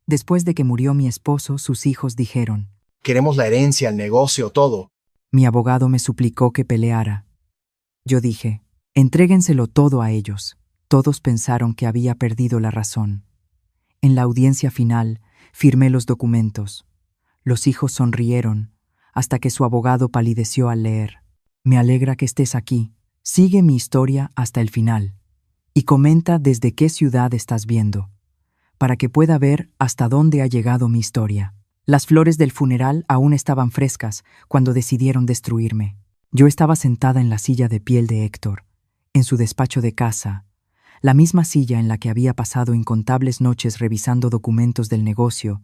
Después de que murió mi esposo, sus hijos dijeron: Queremos la herencia, el negocio, todo. Mi abogado me suplicó que peleara. Yo dije: entréguenselo todo a ellos. Todos pensaron que había perdido la razón. En la audiencia final, firmé los documentos. Los hijos sonrieron, hasta que su abogado palideció al leer. Me alegra que estés aquí. Sigue mi historia hasta el final. Y comenta desde qué ciudad estás viendo, para que pueda ver hasta dónde ha llegado mi historia. Las flores del funeral aún estaban frescas cuando decidieron destruirme. Yo estaba sentada en la silla de piel de Héctor, en su despacho de casa, la misma silla en la que había pasado incontables noches revisando documentos del negocio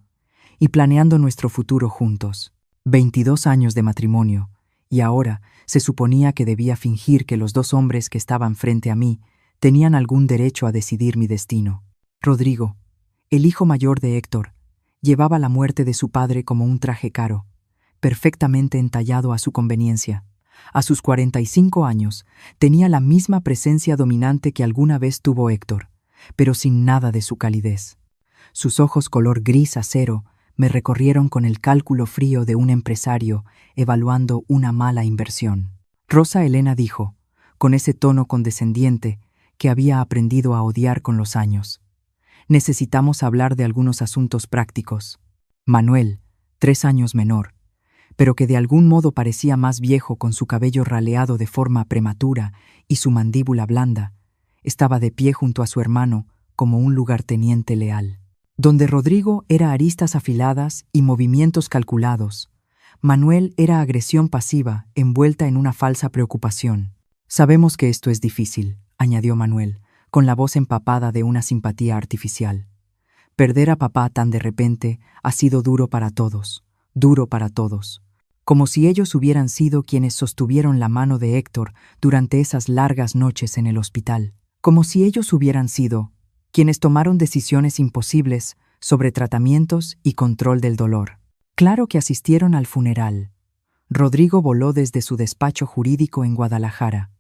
y planeando nuestro futuro juntos. 22 años de matrimonio, y ahora se suponía que debía fingir que los dos hombres que estaban frente a mí tenían algún derecho a decidir mi destino. Rodrigo, el hijo mayor de Héctor, llevaba la muerte de su padre como un traje caro, perfectamente entallado a su conveniencia. A sus 45 años, tenía la misma presencia dominante que alguna vez tuvo Héctor, pero sin nada de su calidez. Sus ojos color gris acero me recorrieron con el cálculo frío de un empresario evaluando una mala inversión. Rosa Elena dijo, con ese tono condescendiente que había aprendido a odiar con los años: necesitamos hablar de algunos asuntos prácticos. Manuel, 3 años menor, pero que de algún modo parecía más viejo con su cabello raleado de forma prematura y su mandíbula blanda, estaba de pie junto a su hermano como un lugarteniente leal. Donde Rodrigo era aristas afiladas y movimientos calculados, Manuel era agresión pasiva envuelta en una falsa preocupación. Sabemos que esto es difícil, añadió Manuel, con la voz empapada de una simpatía artificial. Perder a papá tan de repente ha sido duro para todos, como si ellos hubieran sido quienes sostuvieron la mano de Héctor durante esas largas noches en el hospital, como si ellos hubieran sido quienes tomaron decisiones imposibles sobre tratamientos y control del dolor. Claro que asistieron al funeral. Rodrigo voló desde su despacho jurídico en Guadalajara.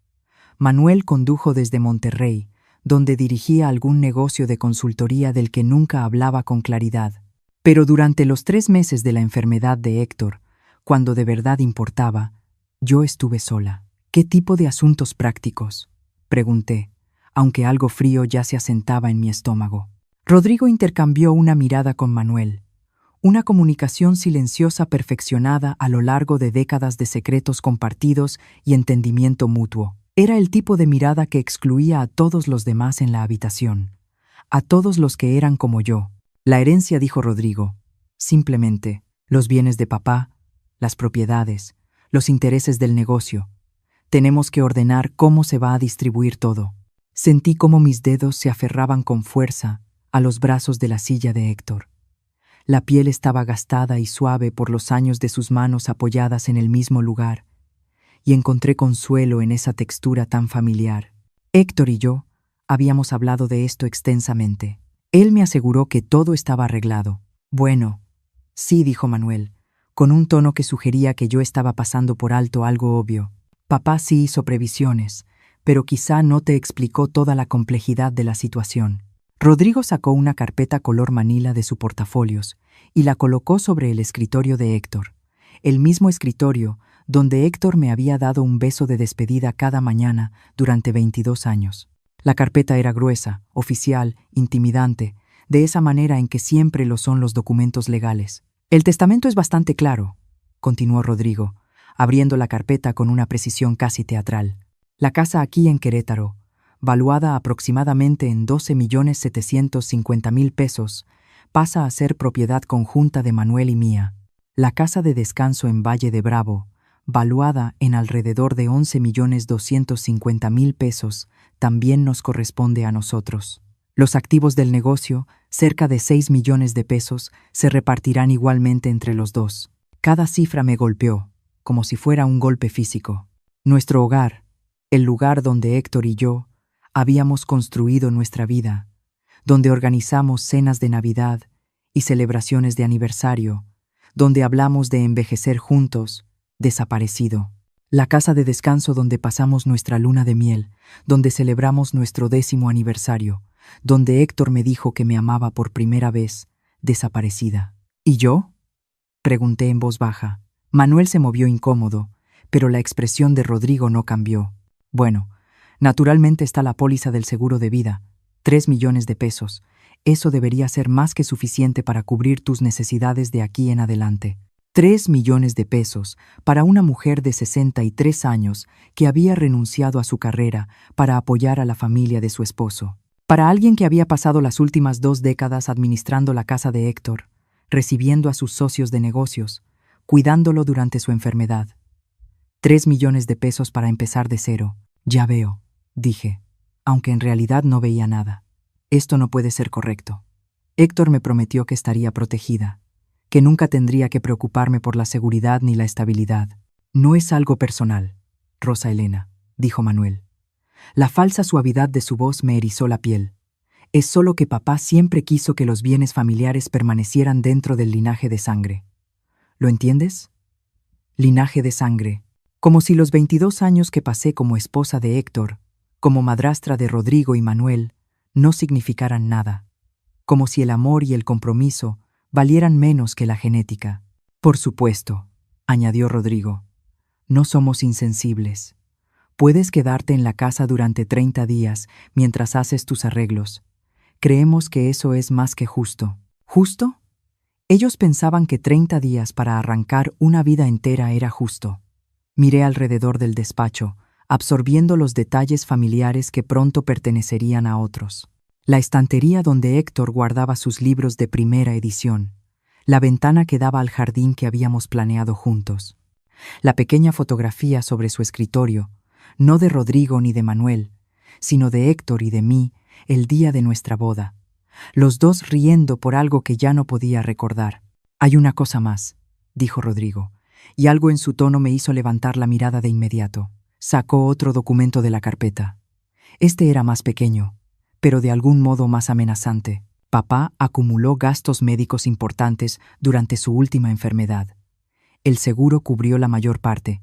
Manuel condujo desde Monterrey, donde dirigía algún negocio de consultoría del que nunca hablaba con claridad. Pero durante los 3 meses de la enfermedad de Héctor, cuando de verdad importaba, yo estuve sola. ¿Qué tipo de asuntos prácticos?, pregunté, aunque algo frío ya se asentaba en mi estómago. Rodrigo intercambió una mirada con Manuel, una comunicación silenciosa perfeccionada a lo largo de décadas de secretos compartidos y entendimiento mutuo. Era el tipo de mirada que excluía a todos los demás en la habitación, a todos los que eran como yo. La herencia, dijo Rodrigo, simplemente los bienes de papá, las propiedades, los intereses del negocio. Tenemos que ordenar cómo se va a distribuir todo. Sentí cómo mis dedos se aferraban con fuerza a los brazos de la silla de Héctor. La piel estaba gastada y suave por los años de sus manos apoyadas en el mismo lugar, y encontré consuelo en esa textura tan familiar. Héctor y yo habíamos hablado de esto extensamente. Él me aseguró que todo estaba arreglado. Bueno, sí, dijo Manuel, con un tono que sugería que yo estaba pasando por alto algo obvio. Papá sí hizo previsiones, pero quizá no te explicó toda la complejidad de la situación. Rodrigo sacó una carpeta color manila de su portafolios y la colocó sobre el escritorio de Héctor, el mismo escritorio donde Héctor me había dado un beso de despedida cada mañana durante 22 años. La carpeta era gruesa, oficial, intimidante, de esa manera en que siempre lo son los documentos legales. El testamento es bastante claro, continuó Rodrigo, abriendo la carpeta con una precisión casi teatral. La casa aquí en Querétaro, valuada aproximadamente en 12.750.000 pesos, pasa a ser propiedad conjunta de Manuel y mía. La casa de descanso en Valle de Bravo, valuada en alrededor de 11.250.000 pesos, también nos corresponde a nosotros. Los activos del negocio, cerca de 6 millones de pesos, se repartirán igualmente entre los dos. Cada cifra me golpeó, como si fuera un golpe físico. Nuestro hogar, el lugar donde Héctor y yo habíamos construido nuestra vida, donde organizamos cenas de Navidad y celebraciones de aniversario, donde hablamos de envejecer juntos, desaparecido. La casa de descanso donde pasamos nuestra luna de miel, donde celebramos nuestro 10º aniversario, donde Héctor me dijo que me amaba por primera vez, desaparecida. ¿Y yo?, pregunté en voz baja. Manuel se movió incómodo, pero la expresión de Rodrigo no cambió. Bueno, naturalmente está la póliza del seguro de vida, 3 millones de pesos. Eso debería ser más que suficiente para cubrir tus necesidades de aquí en adelante. 3 millones de pesos para una mujer de 63 años que había renunciado a su carrera para apoyar a la familia de su esposo. Para alguien que había pasado las últimas 2 décadas administrando la casa de Héctor, recibiendo a sus socios de negocios, cuidándolo durante su enfermedad. 3 millones de pesos para empezar de cero. Ya veo, dije, aunque en realidad no veía nada. Esto no puede ser correcto. Héctor me prometió que estaría protegida, que nunca tendría que preocuparme por la seguridad ni la estabilidad. No es algo personal, Rosa Elena, dijo Manuel. La falsa suavidad de su voz me erizó la piel. Es solo que papá siempre quiso que los bienes familiares permanecieran dentro del linaje de sangre. ¿Lo entiendes? Linaje de sangre. Como si los 22 años que pasé como esposa de Héctor, como madrastra de Rodrigo y Manuel, no significaran nada. Como si el amor y el compromiso valieran menos que la genética. Por supuesto, añadió Rodrigo, no somos insensibles. Puedes quedarte en la casa durante 30 días mientras haces tus arreglos. Creemos que eso es más que justo. ¿Justo? Ellos pensaban que 30 días para arrancar una vida entera era justo. Miré alrededor del despacho, absorbiendo los detalles familiares que pronto pertenecerían a otros. La estantería donde Héctor guardaba sus libros de primera edición, la ventana que daba al jardín que habíamos planeado juntos, la pequeña fotografía sobre su escritorio, no de Rodrigo ni de Manuel, sino de Héctor y de mí, el día de nuestra boda, los dos riendo por algo que ya no podía recordar. Hay una cosa más, dijo Rodrigo, y algo en su tono me hizo levantar la mirada de inmediato. Sacó otro documento de la carpeta. Este era más pequeño, pero de algún modo más amenazante. Papá acumuló gastos médicos importantes durante su última enfermedad. El seguro cubrió la mayor parte,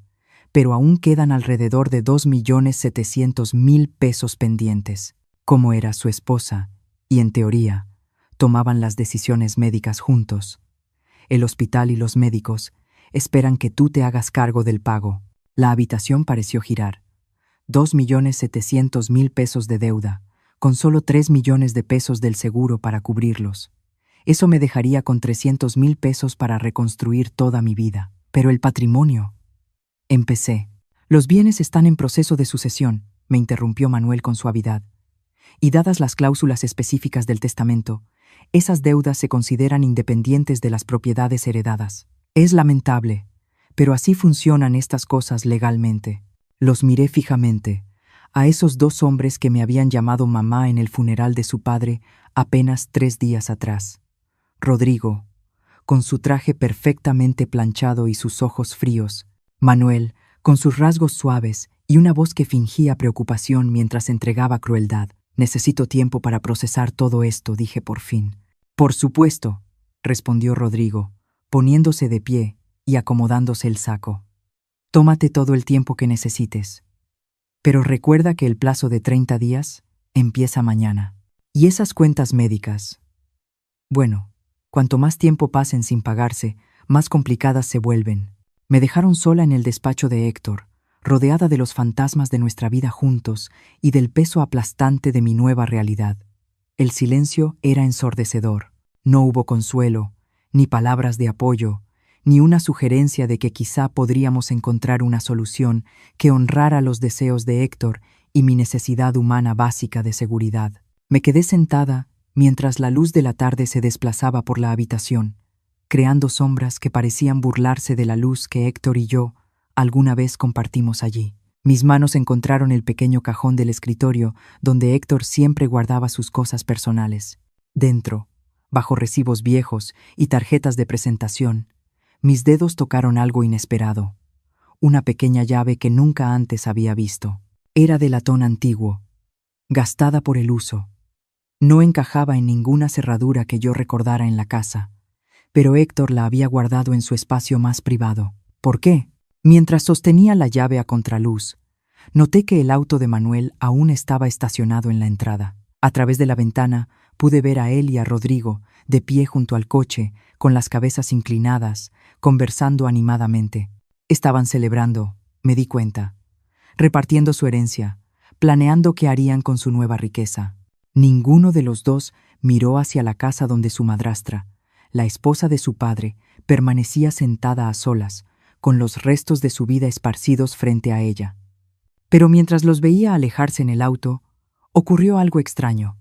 pero aún quedan alrededor de 2.700.000 pesos pendientes. Como era su esposa, y en teoría, tomaban las decisiones médicas juntos. El hospital y los médicos esperan que tú te hagas cargo del pago. La habitación pareció girar. 2.700.000 pesos de deuda, con solo 3 millones de pesos del seguro para cubrirlos. Eso me dejaría con 300.000 pesos para reconstruir toda mi vida. Pero el patrimonio... Empecé. Los bienes están en proceso de sucesión, me interrumpió Manuel con suavidad. Y dadas las cláusulas específicas del testamento, esas deudas se consideran independientes de las propiedades heredadas. Es lamentable, pero así funcionan estas cosas legalmente. Los miré fijamente, a esos 2 hombres que me habían llamado mamá en el funeral de su padre apenas 3 días atrás. Rodrigo, con su traje perfectamente planchado y sus ojos fríos. Manuel, con sus rasgos suaves y una voz que fingía preocupación mientras entregaba crueldad. Necesito tiempo para procesar todo esto, dije por fin. Por supuesto, respondió Rodrigo, poniéndose de pie y acomodándose el saco. Tómate todo el tiempo que necesites. Pero recuerda que el plazo de 30 días empieza mañana. Y esas cuentas médicas. Bueno, cuanto más tiempo pasen sin pagarse, más complicadas se vuelven. Me dejaron sola en el despacho de Héctor, rodeada de los fantasmas de nuestra vida juntos y del peso aplastante de mi nueva realidad. El silencio era ensordecedor. No hubo consuelo, ni palabras de apoyo, ni una sugerencia de que quizá podríamos encontrar una solución que honrara los deseos de Héctor y mi necesidad humana básica de seguridad. Me quedé sentada mientras la luz de la tarde se desplazaba por la habitación, creando sombras que parecían burlarse de la luz que Héctor y yo alguna vez compartimos allí. Mis manos encontraron el pequeño cajón del escritorio donde Héctor siempre guardaba sus cosas personales. Dentro, bajo recibos viejos y tarjetas de presentación, mis dedos tocaron algo inesperado. Una pequeña llave que nunca antes había visto. Era de latón antiguo, gastada por el uso. No encajaba en ninguna cerradura que yo recordara en la casa, pero Héctor la había guardado en su espacio más privado. ¿Por qué? Mientras sostenía la llave a contraluz, noté que el auto de Manuel aún estaba estacionado en la entrada. A través de la ventana Pude ver a él y a Rodrigo, de pie junto al coche, con las cabezas inclinadas, conversando animadamente. Estaban celebrando, me di cuenta, repartiendo su herencia, planeando qué harían con su nueva riqueza. Ninguno de los dos miró hacia la casa donde su madrastra, la esposa de su padre, permanecía sentada a solas, con los restos de su vida esparcidos frente a ella. Pero mientras los veía alejarse en el auto, ocurrió algo extraño.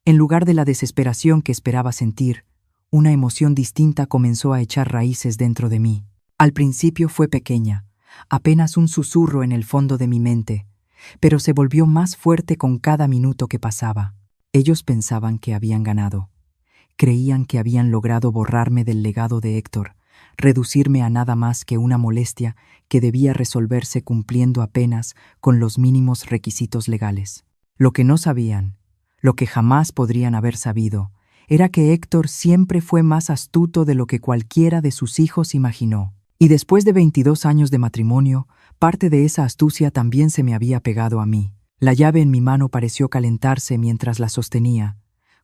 En lugar de la desesperación que esperaba sentir, una emoción distinta comenzó a echar raíces dentro de mí. Al principio fue pequeña, apenas un susurro en el fondo de mi mente, pero se volvió más fuerte con cada minuto que pasaba. Ellos pensaban que habían ganado. Creían que habían logrado borrarme del legado de Héctor, reducirme a nada más que una molestia que debía resolverse cumpliendo apenas con los mínimos requisitos legales. Lo que no sabían, lo que jamás podrían haber sabido, era que Héctor siempre fue más astuto de lo que cualquiera de sus hijos imaginó. Y después de 22 años de matrimonio, parte de esa astucia también se me había pegado a mí. La llave en mi mano pareció calentarse mientras la sostenía,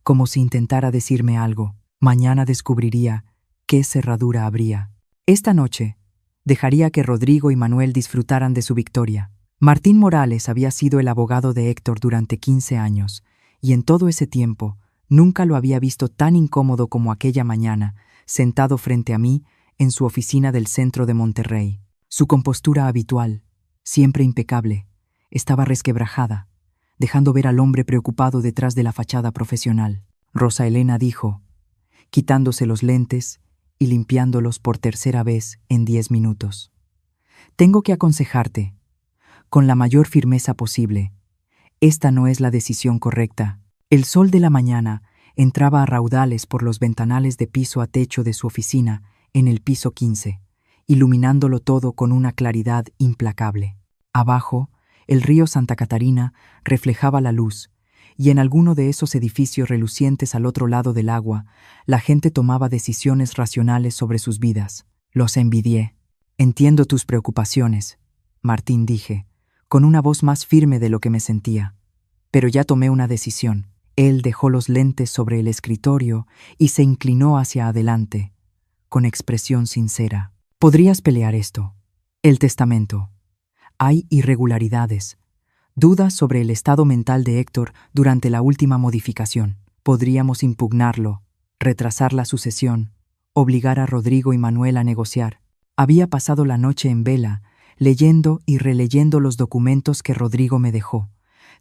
como si intentara decirme algo. Mañana descubriría qué cerradura habría. Esta noche, dejaría que Rodrigo y Manuel disfrutaran de su victoria. Martín Morales había sido el abogado de Héctor durante 15 años, y en todo ese tiempo, nunca lo había visto tan incómodo como aquella mañana, sentado frente a mí en su oficina del centro de Monterrey. Su compostura habitual, siempre impecable, estaba resquebrajada, dejando ver al hombre preocupado detrás de la fachada profesional. Rosa Elena dijo, quitándose los lentes y limpiándolos por tercera vez en 10 minutos. Tengo que aconsejarte, con la mayor firmeza posible. Esta no es la decisión correcta. El sol de la mañana entraba a raudales por los ventanales de piso a techo de su oficina en el piso 15, iluminándolo todo con una claridad implacable. Abajo, el río Santa Catarina reflejaba la luz, y en alguno de esos edificios relucientes al otro lado del agua, la gente tomaba decisiones racionales sobre sus vidas. Los envidié. Entiendo tus preocupaciones, Martín, dije, con una voz más firme de lo que me sentía. Pero ya tomé una decisión. Él dejó los lentes sobre el escritorio y se inclinó hacia adelante, con expresión sincera. Podrías pelear esto. El testamento. Hay irregularidades, dudas sobre el estado mental de Héctor durante la última modificación. Podríamos impugnarlo, retrasar la sucesión, obligar a Rodrigo y Manuel a negociar. Había pasado la noche en vela, leyendo y releyendo los documentos que Rodrigo me dejó,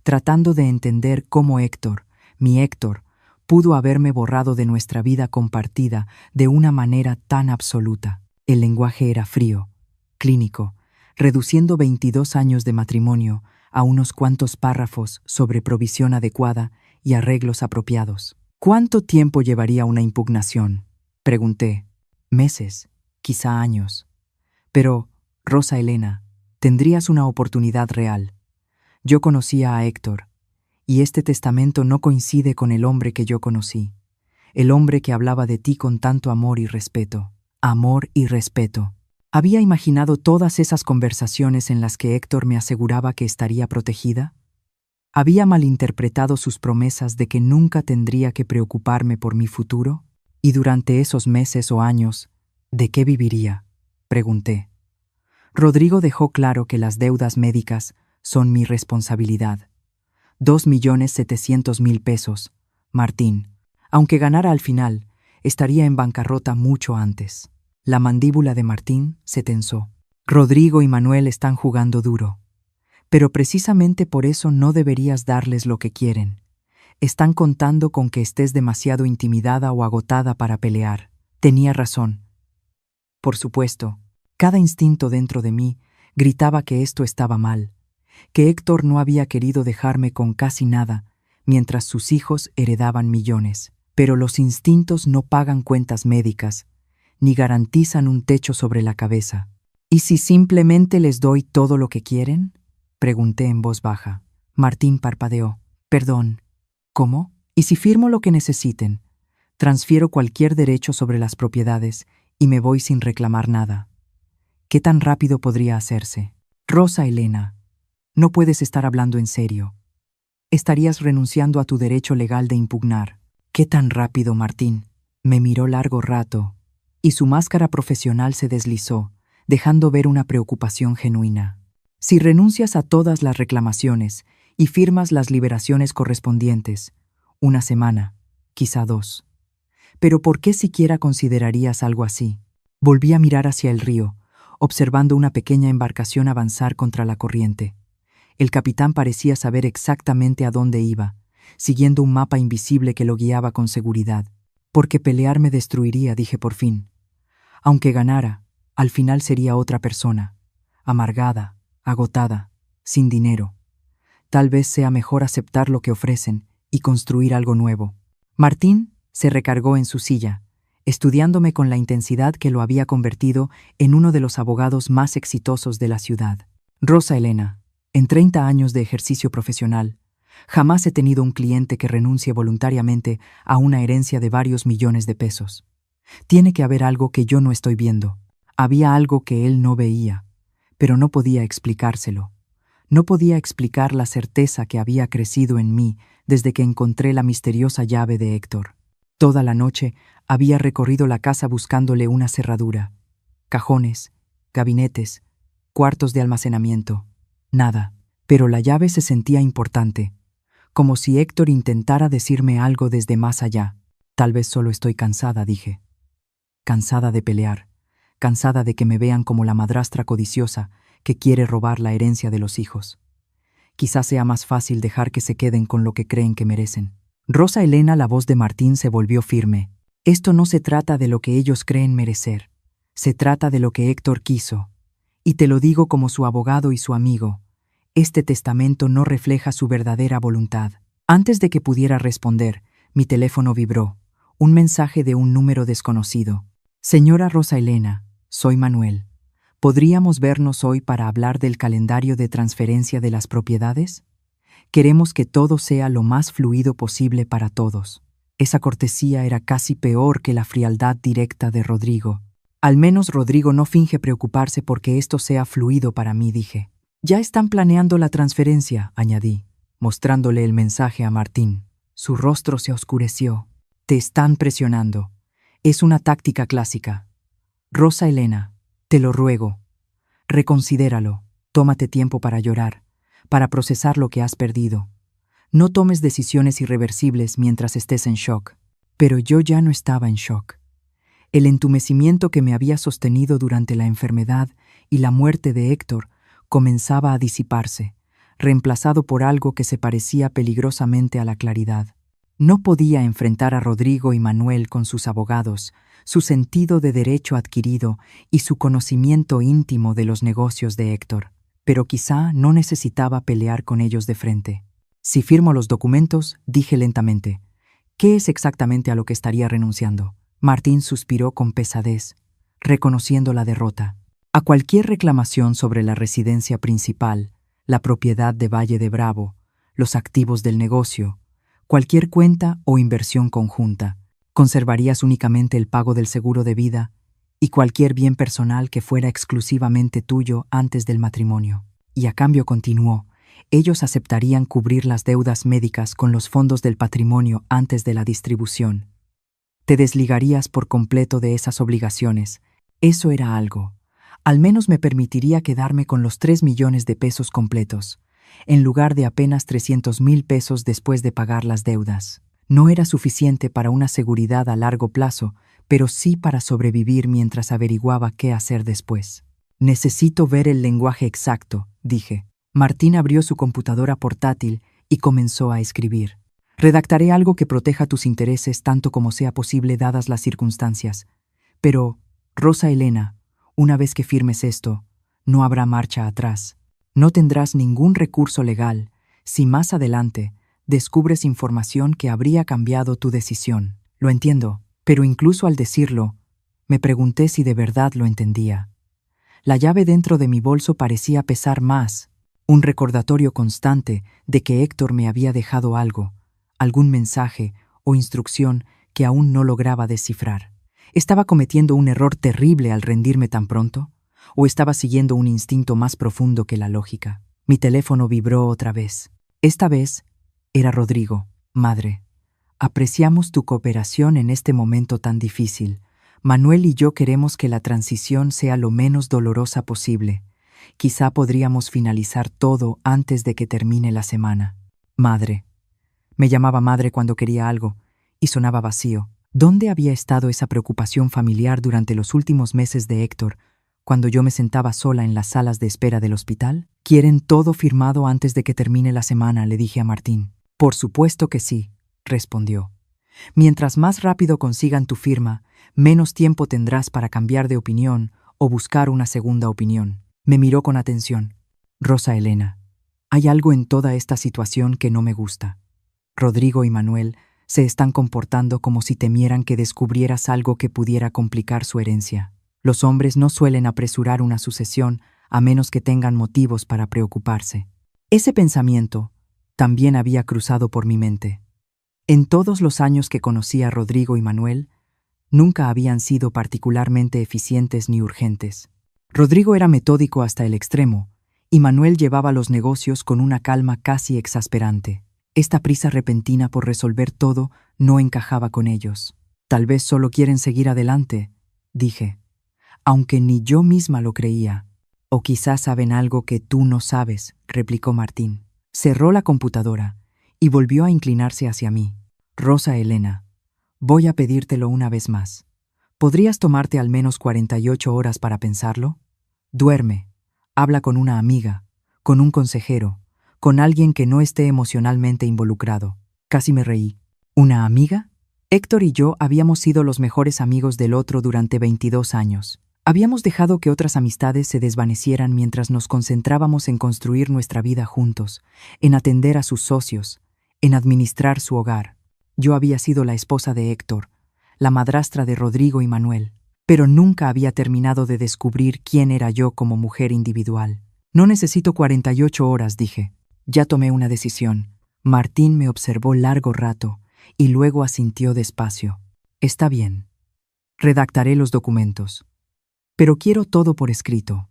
tratando de entender cómo Héctor, mi Héctor, pudo haberme borrado de nuestra vida compartida de una manera tan absoluta. El lenguaje era frío, clínico, reduciendo 22 años de matrimonio a unos cuantos párrafos sobre provisión adecuada y arreglos apropiados. ¿Cuánto tiempo llevaría una impugnación?, pregunté. Meses, quizá años. Pero, Rosa Elena, tendrías una oportunidad real. Yo conocía a Héctor, y este testamento no coincide con el hombre que yo conocí, el hombre que hablaba de ti con tanto amor y respeto. Amor y respeto. ¿Había imaginado todas esas conversaciones en las que Héctor me aseguraba que estaría protegida? ¿Había malinterpretado sus promesas de que nunca tendría que preocuparme por mi futuro? ¿Y durante esos meses o años, de qué viviría?, pregunté. Rodrigo dejó claro que las deudas médicas son mi responsabilidad. 2.700.000 pesos, Martín. Aunque ganara al final, estaría en bancarrota mucho antes. La mandíbula de Martín se tensó. Rodrigo y Manuel están jugando duro. Pero precisamente por eso no deberías darles lo que quieren. Están contando con que estés demasiado intimidada o agotada para pelear. Tenía razón. Por supuesto, cada instinto dentro de mí gritaba que esto estaba mal, que Héctor no había querido dejarme con casi nada, mientras sus hijos heredaban millones. Pero los instintos no pagan cuentas médicas, ni garantizan un techo sobre la cabeza. ¿Y si simplemente les doy todo lo que quieren?, pregunté en voz baja. Martín parpadeó. Perdón, ¿cómo? ¿Y si firmo lo que necesiten? Transfiero cualquier derecho sobre las propiedades y me voy sin reclamar nada. ¿Qué tan rápido podría hacerse? Rosa Elena, no puedes estar hablando en serio. Estarías renunciando a tu derecho legal de impugnar. ¿Qué tan rápido, Martín? Me miró largo rato, y su máscara profesional se deslizó, dejando ver una preocupación genuina. Si renuncias a todas las reclamaciones y firmas las liberaciones correspondientes, una semana, quizá 2. ¿Pero por qué siquiera considerarías algo así? Volví a mirar hacia el río, observando una pequeña embarcación avanzar contra la corriente. El capitán parecía saber exactamente a dónde iba, siguiendo un mapa invisible que lo guiaba con seguridad. Porque pelear me destruiría, dije por fin. Aunque ganara, al final sería otra persona, amargada, agotada, sin dinero. Tal vez sea mejor aceptar lo que ofrecen y construir algo nuevo. Martín se recargó en su silla, estudiándome con la intensidad que lo había convertido en uno de los abogados más exitosos de la ciudad. Rosa Elena, en 30 años de ejercicio profesional, jamás he tenido un cliente que renuncie voluntariamente a una herencia de varios millones de pesos. Tiene que haber algo que yo no estoy viendo. Había algo que él no veía, pero no podía explicárselo. No podía explicar la certeza que había crecido en mí desde que encontré la misteriosa llave de Héctor. Toda la noche había recorrido la casa buscándole una cerradura. Cajones, gabinetes, cuartos de almacenamiento. Nada, pero la llave se sentía importante, como si Héctor intentara decirme algo desde más allá. Tal vez solo estoy cansada, dije. Cansada de pelear, cansada de que me vean como la madrastra codiciosa que quiere robar la herencia de los hijos. Quizás sea más fácil dejar que se queden con lo que creen que merecen. Rosa Elena, la voz de Martín se volvió firme. Esto no se trata de lo que ellos creen merecer. Se trata de lo que Héctor quiso. Y te lo digo como su abogado y su amigo. Este testamento no refleja su verdadera voluntad. Antes de que pudiera responder, mi teléfono vibró. Un mensaje de un número desconocido. Señora Rosa Elena, soy Manuel. ¿Podríamos vernos hoy para hablar del calendario de transferencia de las propiedades? Queremos que todo sea lo más fluido posible para todos. Esa cortesía era casi peor que la frialdad directa de Rodrigo. Al menos Rodrigo no finge preocuparse porque esto sea fluido para mí, dije. Ya están planeando la transferencia, añadí, mostrándole el mensaje a Martín. Su rostro se oscureció. Te están presionando. Es una táctica clásica. Rosa Elena, te lo ruego. Reconsidéralo. Tómate tiempo para llorar, para procesar lo que has perdido. No tomes decisiones irreversibles mientras estés en shock. Pero yo ya no estaba en shock. El entumecimiento que me había sostenido durante la enfermedad y la muerte de Héctor comenzaba a disiparse, reemplazado por algo que se parecía peligrosamente a la claridad. No podía enfrentar a Rodrigo y Manuel con sus abogados, su sentido de derecho adquirido y su conocimiento íntimo de los negocios de Héctor. Pero quizá no necesitaba pelear con ellos de frente. Si firmo los documentos, dije lentamente, ¿qué es exactamente a lo que estaría renunciando? Martín suspiró con pesadez, reconociendo la derrota. A cualquier reclamación sobre la residencia principal, la propiedad de Valle de Bravo, los activos del negocio, cualquier cuenta o inversión conjunta, conservarías únicamente el pago del seguro de vida y cualquier bien personal que fuera exclusivamente tuyo antes del matrimonio. Y a cambio, continuó, ellos aceptarían cubrir las deudas médicas con los fondos del patrimonio antes de la distribución. Te desligarías por completo de esas obligaciones. Eso era algo. Al menos me permitiría quedarme con los 3 millones de pesos completos, en lugar de apenas 300,000 pesos después de pagar las deudas. No era suficiente para una seguridad a largo plazo, pero sí para sobrevivir mientras averiguaba qué hacer después. Necesito ver el lenguaje exacto, dije. Martín abrió su computadora portátil y comenzó a escribir. Redactaré algo que proteja tus intereses tanto como sea posible dadas las circunstancias. Pero, Rosa Elena, una vez que firmes esto, no habrá marcha atrás. No tendrás ningún recurso legal si más adelante descubres información que habría cambiado tu decisión. Lo entiendo, pero incluso al decirlo, me pregunté si de verdad lo entendía. La llave dentro de mi bolso parecía pesar más, un recordatorio constante de que Héctor me había dejado algo, algún mensaje o instrucción que aún no lograba descifrar. ¿Estaba cometiendo un error terrible al rendirme tan pronto? ¿O estaba siguiendo un instinto más profundo que la lógica? Mi teléfono vibró otra vez. Esta vez era Rodrigo. Madre, Apreciamos tu cooperación en este momento tan difícil. Manuel y yo queremos que la transición sea lo menos dolorosa posible. Quizá podríamos finalizar todo antes de que termine la semana. Madre. Me llamaba madre cuando quería algo, y sonaba vacío. ¿Dónde había estado esa preocupación familiar durante los últimos meses de Héctor, cuando yo me sentaba sola en las salas de espera del hospital? ¿Quieren todo firmado antes de que termine la semana?, le dije a Martín. Por supuesto que sí, respondió. Mientras más rápido consigan tu firma, menos tiempo tendrás para cambiar de opinión o buscar una segunda opinión. Me miró con atención. Rosa Elena, hay algo en toda esta situación que no me gusta. Rodrigo y Manuel se están comportando como si temieran que descubrieras algo que pudiera complicar su herencia. Los hombres no suelen apresurar una sucesión a menos que tengan motivos para preocuparse. Ese pensamiento también había cruzado por mi mente. En todos los años que conocí a Rodrigo y Manuel, nunca habían sido particularmente eficientes ni urgentes. Rodrigo era metódico hasta el extremo, y Manuel llevaba los negocios con una calma casi exasperante. Esta prisa repentina por resolver todo no encajaba con ellos. Tal vez solo quieren seguir adelante, dije, aunque ni yo misma lo creía. O quizás saben algo que tú no sabes, replicó Martín. Cerró la computadora y volvió a inclinarse hacia mí. Rosa Elena, voy a pedírtelo una vez más. ¿Podrías tomarte al menos 48 horas para pensarlo? Duerme, habla con una amiga, con un consejero, con alguien que no esté emocionalmente involucrado. Casi me reí. ¿Una amiga? Héctor y yo habíamos sido los mejores amigos del otro durante 22 años. Habíamos dejado que otras amistades se desvanecieran mientras nos concentrábamos en construir nuestra vida juntos, en atender a sus socios, en administrar su hogar. Yo había sido la esposa de Héctor, la madrastra de Rodrigo y Manuel, pero nunca había terminado de descubrir quién era yo como mujer individual. No necesito 48 horas, dije. Ya tomé una decisión. Martín me observó largo rato y luego asintió despacio. Está bien. Redactaré los documentos. Pero quiero todo por escrito.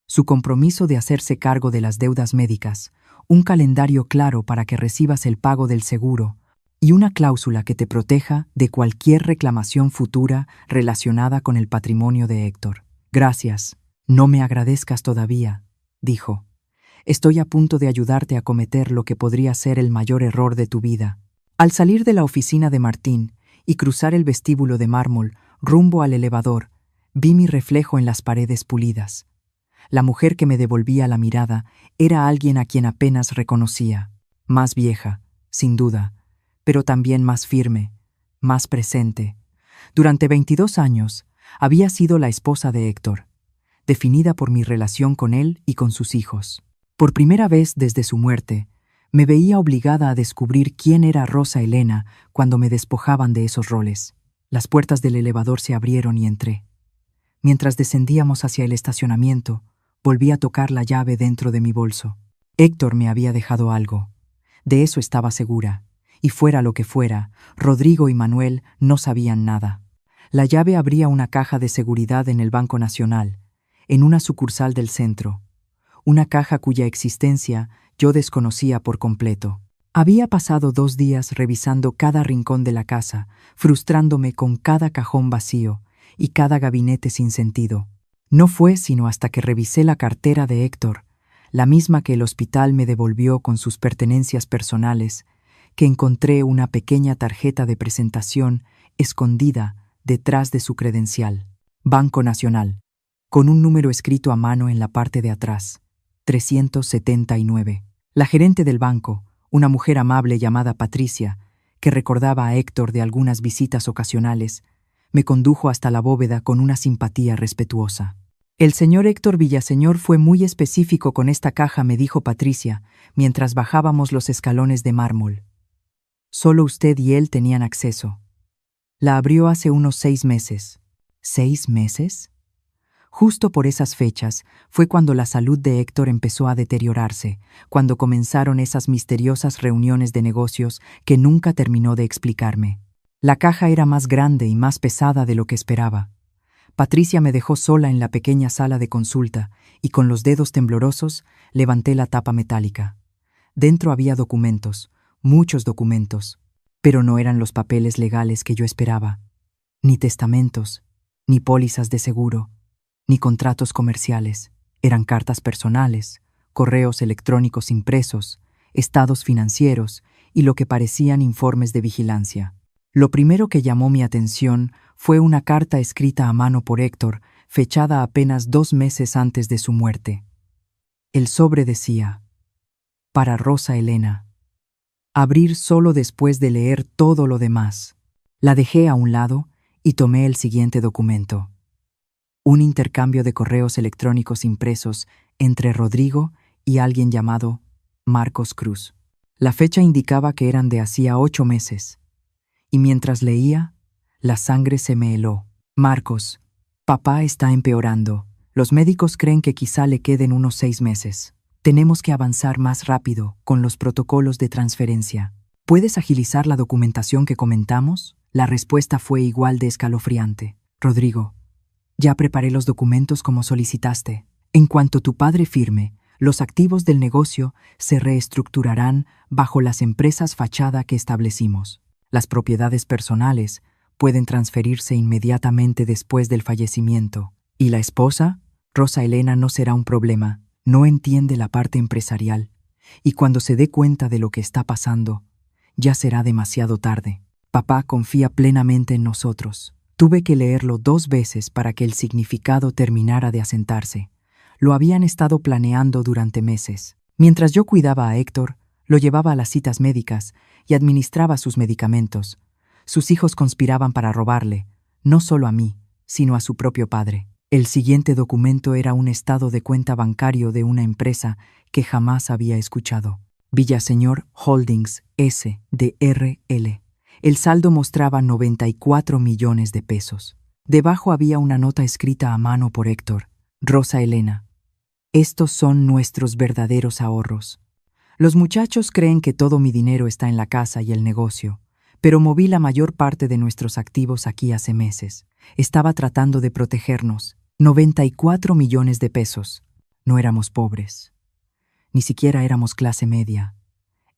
Su compromiso de hacerse cargo de las deudas médicas, un calendario claro para que recibas el pago del seguro y una cláusula que te proteja de cualquier reclamación futura relacionada con el patrimonio de Héctor. Gracias. No me agradezcas todavía, dijo. Estoy a punto de ayudarte a cometer lo que podría ser el mayor error de tu vida. Al salir de la oficina de Martín y cruzar el vestíbulo de mármol rumbo al elevador, vi mi reflejo en las paredes pulidas. La mujer que me devolvía la mirada era alguien a quien apenas reconocía. Más vieja, sin duda, pero también más firme, más presente. Durante 22 años, había sido la esposa de Héctor, definida por mi relación con él y con sus hijos. Por primera vez desde su muerte, me veía obligada a descubrir quién era Rosa Elena cuando me despojaban de esos roles. Las puertas del elevador se abrieron y entré. Mientras descendíamos hacia el estacionamiento, volví a tocar la llave dentro de mi bolso. Héctor me había dejado algo. De eso estaba segura. Y fuera lo que fuera, Rodrigo y Manuel no sabían nada. La llave abría una caja de seguridad en el Banco Nacional, en una sucursal del centro. Una caja cuya existencia yo desconocía por completo. Había pasado 2 días revisando cada rincón de la casa, frustrándome con cada cajón vacío y cada gabinete sin sentido. No fue sino hasta que revisé la cartera de Héctor, la misma que el hospital me devolvió con sus pertenencias personales, que encontré una pequeña tarjeta de presentación escondida detrás de su credencial. Banco Nacional, con un número escrito a mano en la parte de atrás, 379. La gerente del banco, una mujer amable llamada Patricia, que recordaba a Héctor de algunas visitas ocasionales, me condujo hasta la bóveda con una simpatía respetuosa. El señor Héctor Villaseñor fue muy específico con esta caja, me dijo Patricia, mientras bajábamos los escalones de mármol. Solo usted y él tenían acceso. La abrió hace unos 6 meses. ¿6 meses? Justo por esas fechas fue cuando la salud de Héctor empezó a deteriorarse, cuando comenzaron esas misteriosas reuniones de negocios que nunca terminó de explicarme. La caja era más grande y más pesada de lo que esperaba. Patricia me dejó sola en la pequeña sala de consulta y con los dedos temblorosos levanté la tapa metálica. Dentro había documentos, muchos documentos, Pero no eran los papeles legales que yo esperaba, ni testamentos, ni pólizas de seguro, ni contratos comerciales. Eran cartas personales, correos electrónicos impresos, estados financieros y lo que parecían informes de vigilancia. Lo primero que llamó mi atención fue una carta escrita a mano por Héctor, fechada apenas 2 meses antes de su muerte. El sobre decía: para Rosa Elena. Abrir solo después de leer todo lo demás. La dejé a un lado y tomé el siguiente documento. Un intercambio de correos electrónicos impresos entre Rodrigo y alguien llamado Marcos Cruz. La fecha indicaba que eran de hacía 8 meses. Y mientras leía, la sangre se me heló. Marcos, papá está empeorando. Los médicos creen que quizá le queden unos 6 meses. Tenemos que avanzar más rápido con los protocolos de transferencia. ¿Puedes agilizar la documentación que comentamos? La respuesta fue igual de escalofriante. Rodrigo, ya preparé los documentos como solicitaste. En cuanto tu padre firme, los activos del negocio se reestructurarán bajo las empresas fachada que establecimos. Las propiedades personales pueden transferirse inmediatamente después del fallecimiento. ¿Y la esposa? Rosa Elena no será un problema. No entiende la parte empresarial. Y cuando se dé cuenta de lo que está pasando, ya será demasiado tarde. Papá confía plenamente en nosotros. Tuve que leerlo 2 veces para que el significado terminara de asentarse. Lo habían estado planeando durante meses. Mientras yo cuidaba a Héctor, lo llevaba a las citas médicas y administraba sus medicamentos. Sus hijos conspiraban para robarle, no solo a mí, sino a su propio padre. El siguiente documento era un estado de cuenta bancario de una empresa que jamás había escuchado. Villaseñor Holdings S.D.R.L. El saldo mostraba 94 millones de pesos. Debajo había una nota escrita a mano por Héctor. Rosa Elena. Estos son nuestros verdaderos ahorros. Los muchachos creen que todo mi dinero está en la casa y el negocio, pero moví la mayor parte de nuestros activos aquí hace meses. Estaba tratando de protegernos. 94 millones de pesos. No éramos pobres. Ni siquiera éramos clase media.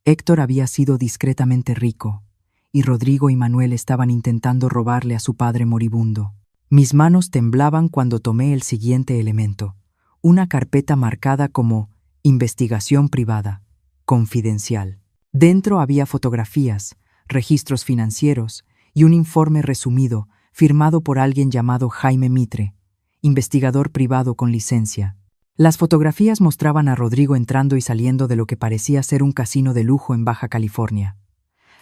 Héctor había sido discretamente rico, y Rodrigo y Manuel estaban intentando robarle a su padre moribundo. Mis manos temblaban cuando tomé el siguiente elemento, una carpeta marcada como Investigación privada, confidencial. Dentro había fotografías, registros financieros y un informe resumido firmado por alguien llamado Jaime Mitre, investigador privado con licencia. Las fotografías mostraban a Rodrigo entrando y saliendo de lo que parecía ser un casino de lujo en Baja California.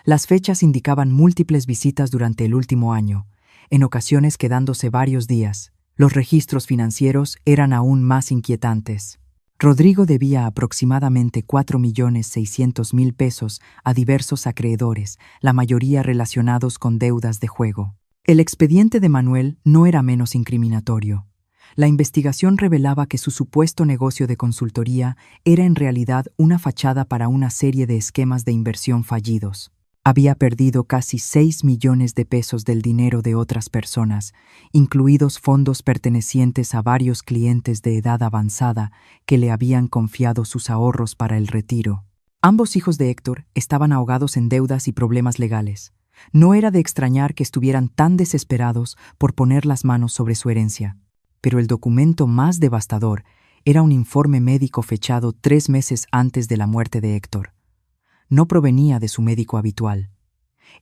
Las fechas indicaban múltiples visitas durante el último año, en ocasiones quedándose varios días. Los registros financieros eran aún más inquietantes. Rodrigo debía aproximadamente 4.600.000 pesos a diversos acreedores, la mayoría relacionados con deudas de juego. El expediente de Manuel no era menos incriminatorio. La investigación revelaba que su supuesto negocio de consultoría era en realidad una fachada para una serie de esquemas de inversión fallidos. Había perdido casi 6 millones de pesos del dinero de otras personas, incluidos fondos pertenecientes a varios clientes de edad avanzada que le habían confiado sus ahorros para el retiro. Ambos hijos de Héctor estaban ahogados en deudas y problemas legales. No era de extrañar que estuvieran tan desesperados por poner las manos sobre su herencia. Pero el documento más devastador era un informe médico fechado 3 meses antes de la muerte de Héctor. No provenía de su médico habitual.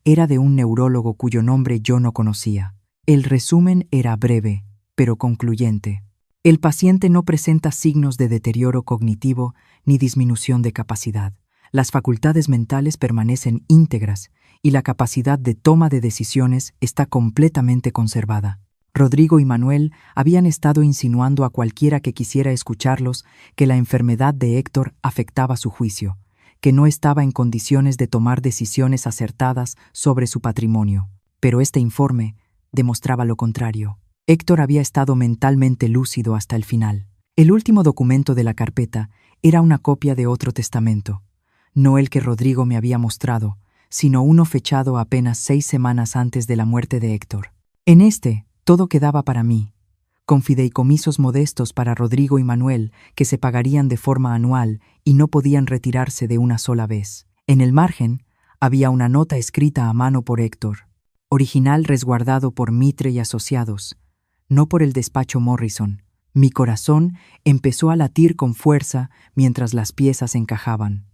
Era de un neurólogo cuyo nombre yo no conocía. El resumen era breve, pero concluyente. El paciente no presenta signos de deterioro cognitivo ni disminución de capacidad. Las facultades mentales permanecen íntegras y la capacidad de toma de decisiones está completamente conservada. Rodrigo y Manuel habían estado insinuando a cualquiera que quisiera escucharlos que la enfermedad de Héctor afectaba su juicio, que no estaba en condiciones de tomar decisiones acertadas sobre su patrimonio. Pero este informe demostraba lo contrario. Héctor había estado mentalmente lúcido hasta el final. El último documento de la carpeta era una copia de otro testamento, no el que Rodrigo me había mostrado, sino uno fechado apenas 6 semanas antes de la muerte de Héctor. En este, todo quedaba para mí, con fideicomisos modestos para Rodrigo y Manuel que se pagarían de forma anual y no podían retirarse de una sola vez. En el margen Había una nota escrita a mano por Héctor, original resguardado por Mitre y Asociados, no por el despacho Morrison. Mi corazón empezó a latir con fuerza mientras las piezas encajaban.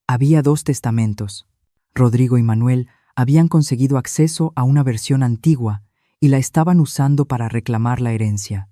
Había 2 testamentos. Rodrigo y Manuel habían conseguido acceso a una versión antigua y la estaban usando para reclamar la herencia,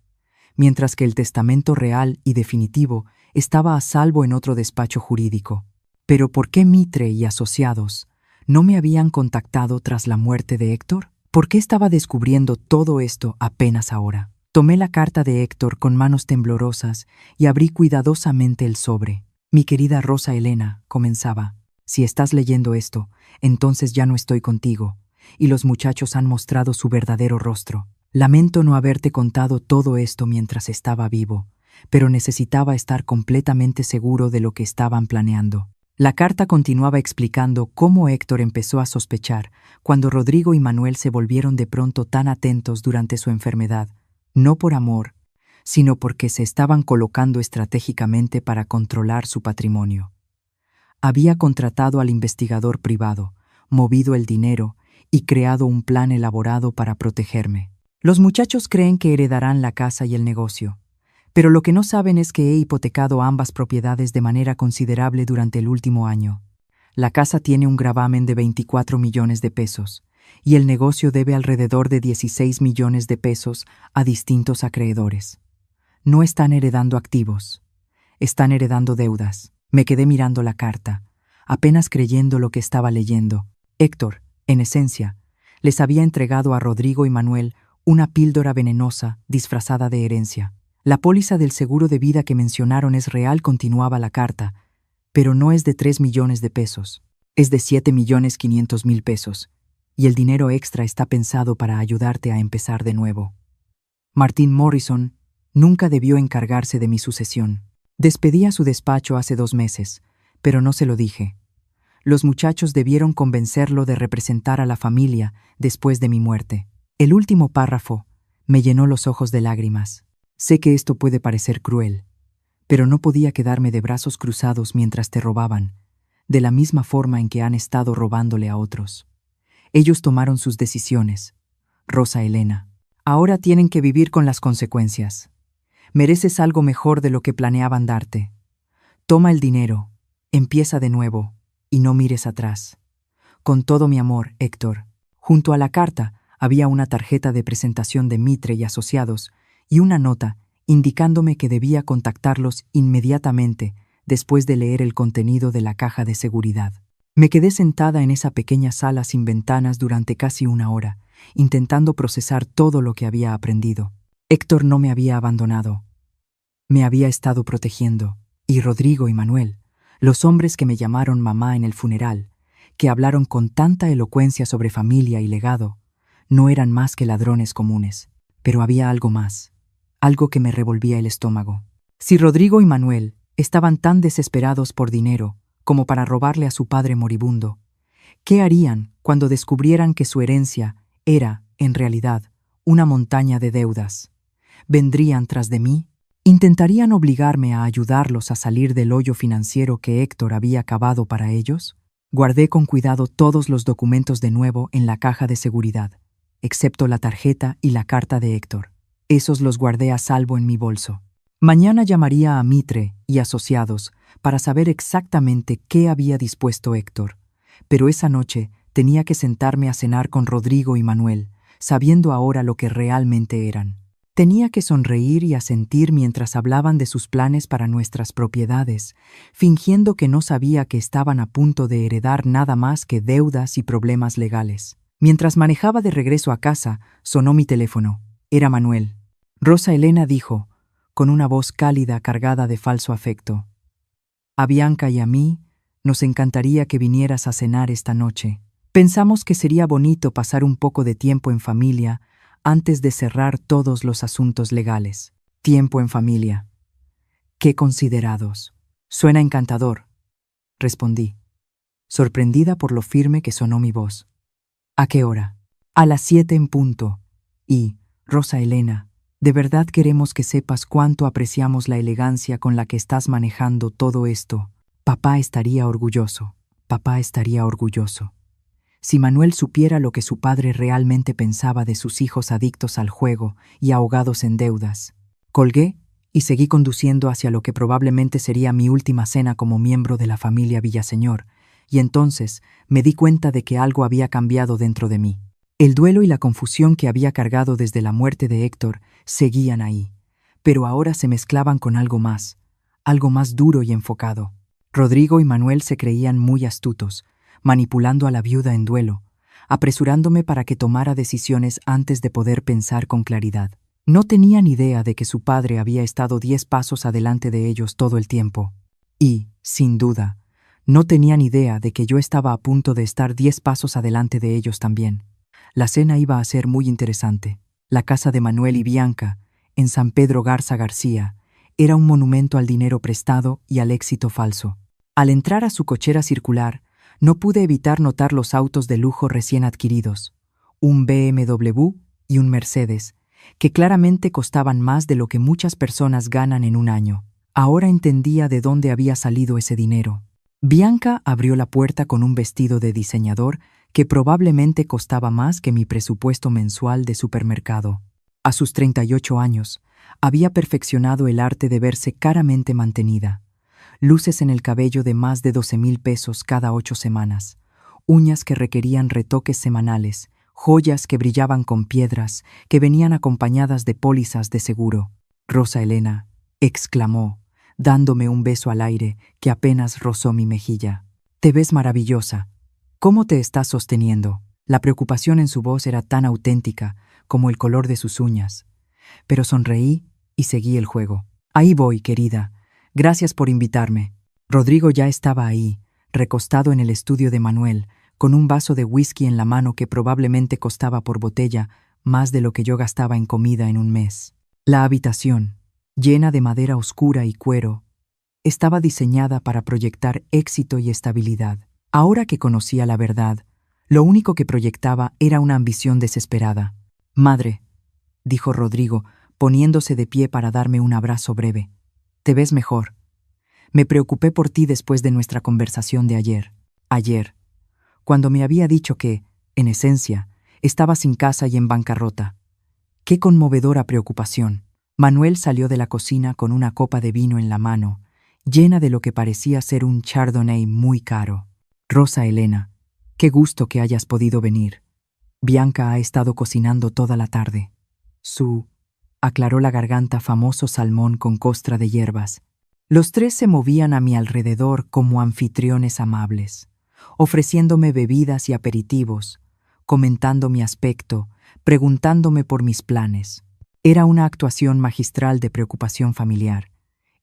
mientras que el testamento real y definitivo estaba a salvo en otro despacho jurídico. Pero ¿por qué Mitre y Asociados no me habían contactado tras la muerte de Héctor? ¿Por qué estaba descubriendo todo esto apenas ahora? Tomé la carta de Héctor con manos temblorosas y abrí cuidadosamente el sobre. Mi querida Rosa Elena, comenzaba, si estás leyendo esto, entonces ya no estoy contigo, y los muchachos han mostrado su verdadero rostro. Lamento no haberte contado todo esto mientras estaba vivo, pero necesitaba estar completamente seguro de lo que estaban planeando. La carta continuaba explicando cómo Héctor empezó a sospechar cuando Rodrigo y Manuel se volvieron de pronto tan atentos durante su enfermedad, no por amor, sino porque se estaban colocando estratégicamente para controlar su patrimonio. Había contratado al investigador privado, movido el dinero y creado un plan elaborado para protegerme. Los muchachos creen que heredarán la casa y el negocio, pero lo que no saben es que he hipotecado ambas propiedades de manera considerable durante el último año. La casa tiene un gravamen de 24 millones de pesos y el negocio debe alrededor de 16 millones de pesos a distintos acreedores. No están heredando activos, están heredando deudas. Me quedé mirando la carta, apenas creyendo lo que estaba leyendo. Héctor, en esencia, les había entregado a Rodrigo y Manuel una píldora venenosa disfrazada de herencia. La póliza del seguro de vida que mencionaron es real, continuaba la carta, pero no es de 3 millones de pesos, es de 7.500.000 pesos, y el dinero extra está pensado para ayudarte a empezar de nuevo. Martin Morrison nunca debió encargarse de mi sucesión. Despedí a su despacho hace 2 meses, pero no se lo dije. Los muchachos debieron convencerlo de representar a la familia después de mi muerte. El último párrafo me llenó los ojos de lágrimas. Sé que esto puede parecer cruel, pero no podía quedarme de brazos cruzados mientras te robaban, de la misma forma en que han estado robándole a otros. Ellos tomaron sus decisiones, Rosa Elena. Ahora tienen que vivir con las consecuencias. Mereces algo mejor de lo que planeaban darte. Toma el dinero, empieza de nuevo y no mires atrás. Con todo mi amor, Héctor. Junto a la carta había una tarjeta de presentación de Mitre y Asociados y una nota indicándome que debía contactarlos inmediatamente después de leer el contenido de la caja de seguridad. Me quedé sentada en esa pequeña sala sin ventanas durante casi 1 hora, intentando procesar todo lo que había aprendido. Héctor no me había abandonado. Me había estado protegiendo, y Rodrigo y Manuel, los hombres que me llamaron mamá en el funeral, que hablaron con tanta elocuencia sobre familia y legado, no eran más que ladrones comunes. Pero había algo más, algo que me revolvía el estómago. Si Rodrigo y Manuel estaban tan desesperados por dinero como para robarle a su padre moribundo, ¿qué harían cuando descubrieran que su herencia era, en realidad, una montaña de deudas? ¿Vendrían tras de mí? ¿Intentarían obligarme a ayudarlos a salir del hoyo financiero que Héctor había cavado para ellos? Guardé con cuidado todos los documentos de nuevo en la caja de seguridad, excepto la tarjeta y la carta de Héctor. Esos los guardé a salvo en mi bolso. Mañana llamaría a Mitre y Asociados para saber exactamente qué había dispuesto Héctor, pero esa noche tenía que sentarme a cenar con Rodrigo y Manuel, sabiendo ahora lo que realmente eran. Tenía que sonreír y asentir mientras hablaban de sus planes para nuestras propiedades, fingiendo que no sabía que estaban a punto de heredar nada más que deudas y problemas legales. Mientras manejaba de regreso a casa, sonó mi teléfono. Era Manuel. Rosa Elena dijo, con una voz cálida cargada de falso afecto: a Bianca y a mí nos encantaría que vinieras a cenar esta noche. Pensamos que sería bonito pasar un poco de tiempo en familia antes de cerrar todos los asuntos legales. Tiempo en familia. ¡Qué considerados! Suena encantador, respondí, sorprendida por lo firme que sonó mi voz. ¿A qué hora? A las 7 en punto. Y, Rosa Elena, de verdad queremos que sepas cuánto apreciamos la elegancia con la que estás manejando todo esto. Papá estaría orgulloso. Papá estaría orgulloso. Si Manuel supiera lo que su padre realmente pensaba de sus hijos adictos al juego y ahogados en deudas. Colgué y seguí conduciendo hacia lo que probablemente sería mi última cena como miembro de la familia Villaseñor, y entonces me di cuenta de que algo había cambiado dentro de mí. El duelo y la confusión que había cargado desde la muerte de Héctor seguían ahí, pero ahora se mezclaban con algo más duro y enfocado. Rodrigo y Manuel se creían muy astutos, manipulando a la viuda en duelo, apresurándome para que tomara decisiones antes de poder pensar con claridad. No tenían idea de que su padre había estado 10 pasos adelante de ellos todo el tiempo. Y, sin duda, no tenían idea de que yo estaba a punto de estar 10 pasos adelante de ellos también. La cena iba a ser muy interesante. La casa de Manuel y Bianca, en San Pedro Garza García, era un monumento al dinero prestado y al éxito falso. Al entrar a su cochera circular, no pude evitar notar los autos de lujo recién adquiridos, un BMW y un Mercedes, que claramente costaban más de lo que muchas personas ganan en un año. Ahora entendía de dónde había salido ese dinero. Bianca abrió la puerta con un vestido de diseñador que probablemente costaba más que mi presupuesto mensual de supermercado. A sus 38 años, había perfeccionado el arte de verse caramente mantenida. Luces en el cabello de más de 12,000 pesos cada 8 semanas, uñas que requerían retoques semanales, joyas que brillaban con piedras, que venían acompañadas de pólizas de seguro. Rosa Elena, exclamó, dándome un beso al aire que apenas rozó mi mejilla. Te ves maravillosa. ¿Cómo te estás sosteniendo? La preocupación en su voz era tan auténtica como el color de sus uñas. Pero sonreí y seguí el juego. Ahí voy, querida. Gracias por invitarme. Rodrigo ya estaba ahí, recostado en el estudio de Manuel, con un vaso de whisky en la mano que probablemente costaba por botella más de lo que yo gastaba en comida en un mes. La habitación, llena de madera oscura y cuero, estaba diseñada para proyectar éxito y estabilidad. Ahora que conocía la verdad, lo único que proyectaba era una ambición desesperada. «Madre», dijo Rodrigo, poniéndose de pie para darme un abrazo breve. «Te ves mejor. Me preocupé por ti después de nuestra conversación de ayer. Cuando me había dicho que, en esencia, estaba sin casa y en bancarrota. ¡Qué conmovedora preocupación!». Manuel salió de la cocina con una copa de vino en la mano, llena de lo que parecía ser un Chardonnay muy caro. «Rosa Elena, qué gusto que hayas podido venir. Bianca ha estado cocinando toda la tarde. Aclaró la garganta famoso salmón con costra de hierbas. Los tres se movían a mi alrededor como anfitriones amables, ofreciéndome bebidas y aperitivos, comentando mi aspecto, preguntándome por mis planes. Era una actuación magistral de preocupación familiar,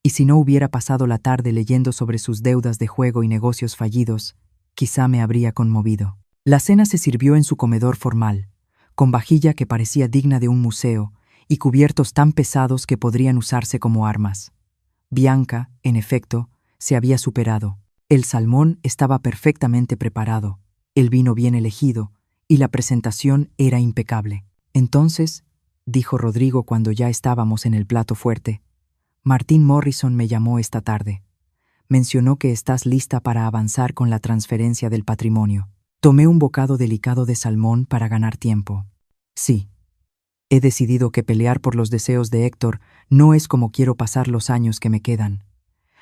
y si no hubiera pasado la tarde leyendo sobre sus deudas de juego y negocios fallidos, quizá me habría conmovido. La cena se sirvió en su comedor formal, con vajilla que parecía digna de un museo y cubiertos tan pesados que podrían usarse como armas. Bianca, en efecto, se había superado. El salmón estaba perfectamente preparado, el vino bien elegido, y la presentación era impecable. «Entonces», dijo Rodrigo cuando ya estábamos en el plato fuerte, «Martin Morrison me llamó esta tarde. Mencionó que estás lista para avanzar con la transferencia del patrimonio». Tomé un bocado delicado de salmón para ganar tiempo. «Sí. He decidido que pelear por los deseos de Héctor no es como quiero pasar los años que me quedan.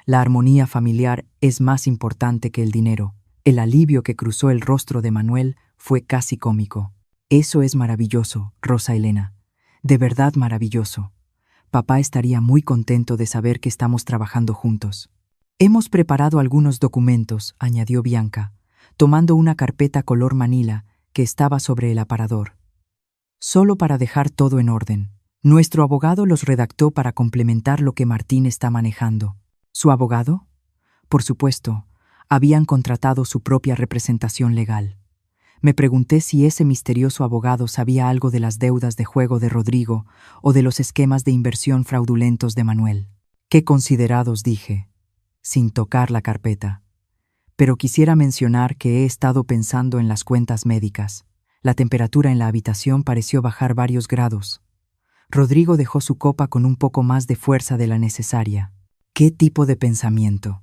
La armonía familiar es más importante que el dinero». El alivio que cruzó el rostro de Manuel fue casi cómico. «Eso es maravilloso, Rosa Elena. De verdad maravilloso. Papá estaría muy contento de saber que estamos trabajando juntos». «Hemos preparado algunos documentos», añadió Bianca, tomando una carpeta color manila que estaba sobre el aparador. «Solo para dejar todo en orden. Nuestro abogado los redactó para complementar lo que Martín está manejando». «¿Su abogado?» «Por supuesto. Habían contratado su propia representación legal». Me pregunté si ese misterioso abogado sabía algo de las deudas de juego de Rodrigo o de los esquemas de inversión fraudulentos de Manuel. «Qué considerados», dije, sin tocar la carpeta. «Pero quisiera mencionar que he estado pensando en las cuentas médicas». La temperatura en la habitación pareció bajar varios grados. Rodrigo dejó su copa con un poco más de fuerza de la necesaria. «¿Qué tipo de pensamiento?»,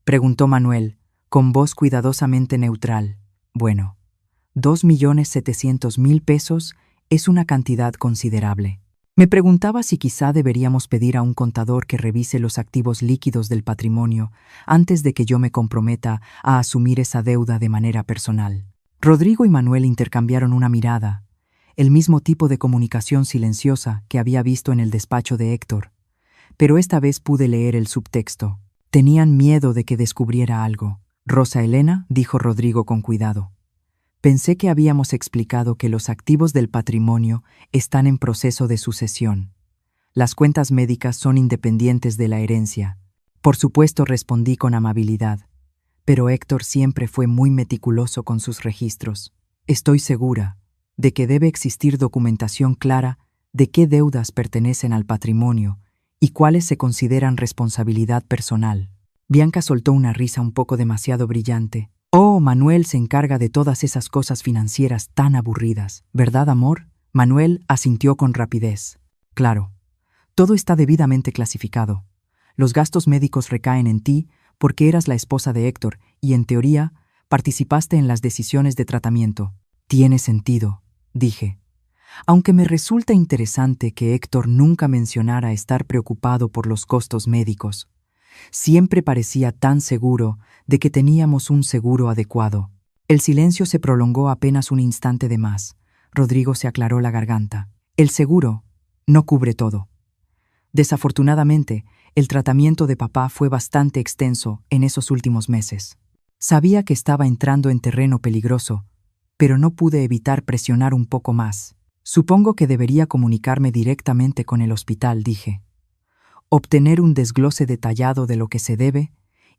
preguntó Manuel, con voz cuidadosamente neutral. Bueno, 2.700.000 pesos es una cantidad considerable. Me preguntaba si quizá deberíamos pedir a un contador que revise los activos líquidos del patrimonio antes de que yo me comprometa a asumir esa deuda de manera personal. Rodrigo y Manuel intercambiaron una mirada, el mismo tipo de comunicación silenciosa que había visto en el despacho de Héctor, pero esta vez pude leer el subtexto. Tenían miedo de que descubriera algo. Rosa Elena, dijo Rodrigo con cuidado. Pensé que habíamos explicado que los activos del patrimonio están en proceso de sucesión. Las cuentas médicas son independientes de la herencia. Por supuesto, respondí con amabilidad, pero Héctor siempre fue muy meticuloso con sus registros. Estoy segura de que debe existir documentación clara de qué deudas pertenecen al patrimonio y cuáles se consideran responsabilidad personal. Bianca soltó una risa un poco demasiado brillante. Oh, Manuel se encarga de todas esas cosas financieras tan aburridas, ¿verdad, amor? Manuel asintió con rapidez. Claro, todo está debidamente clasificado. Los gastos médicos recaen en ti porque eras la esposa de Héctor y, en teoría, participaste en las decisiones de tratamiento. Tiene sentido, dije. Aunque me resulta interesante que Héctor nunca mencionara estar preocupado por los costos médicos. Siempre parecía tan seguro de que teníamos un seguro adecuado. El silencio se prolongó apenas un instante de más. Rodrigo se aclaró la garganta. El seguro no cubre todo. Desafortunadamente, el tratamiento de papá fue bastante extenso en esos últimos meses. Sabía que estaba entrando en terreno peligroso, pero no pude evitar presionar un poco más. Supongo que debería comunicarme directamente con el hospital, dije. Obtener un desglose detallado de lo que se debe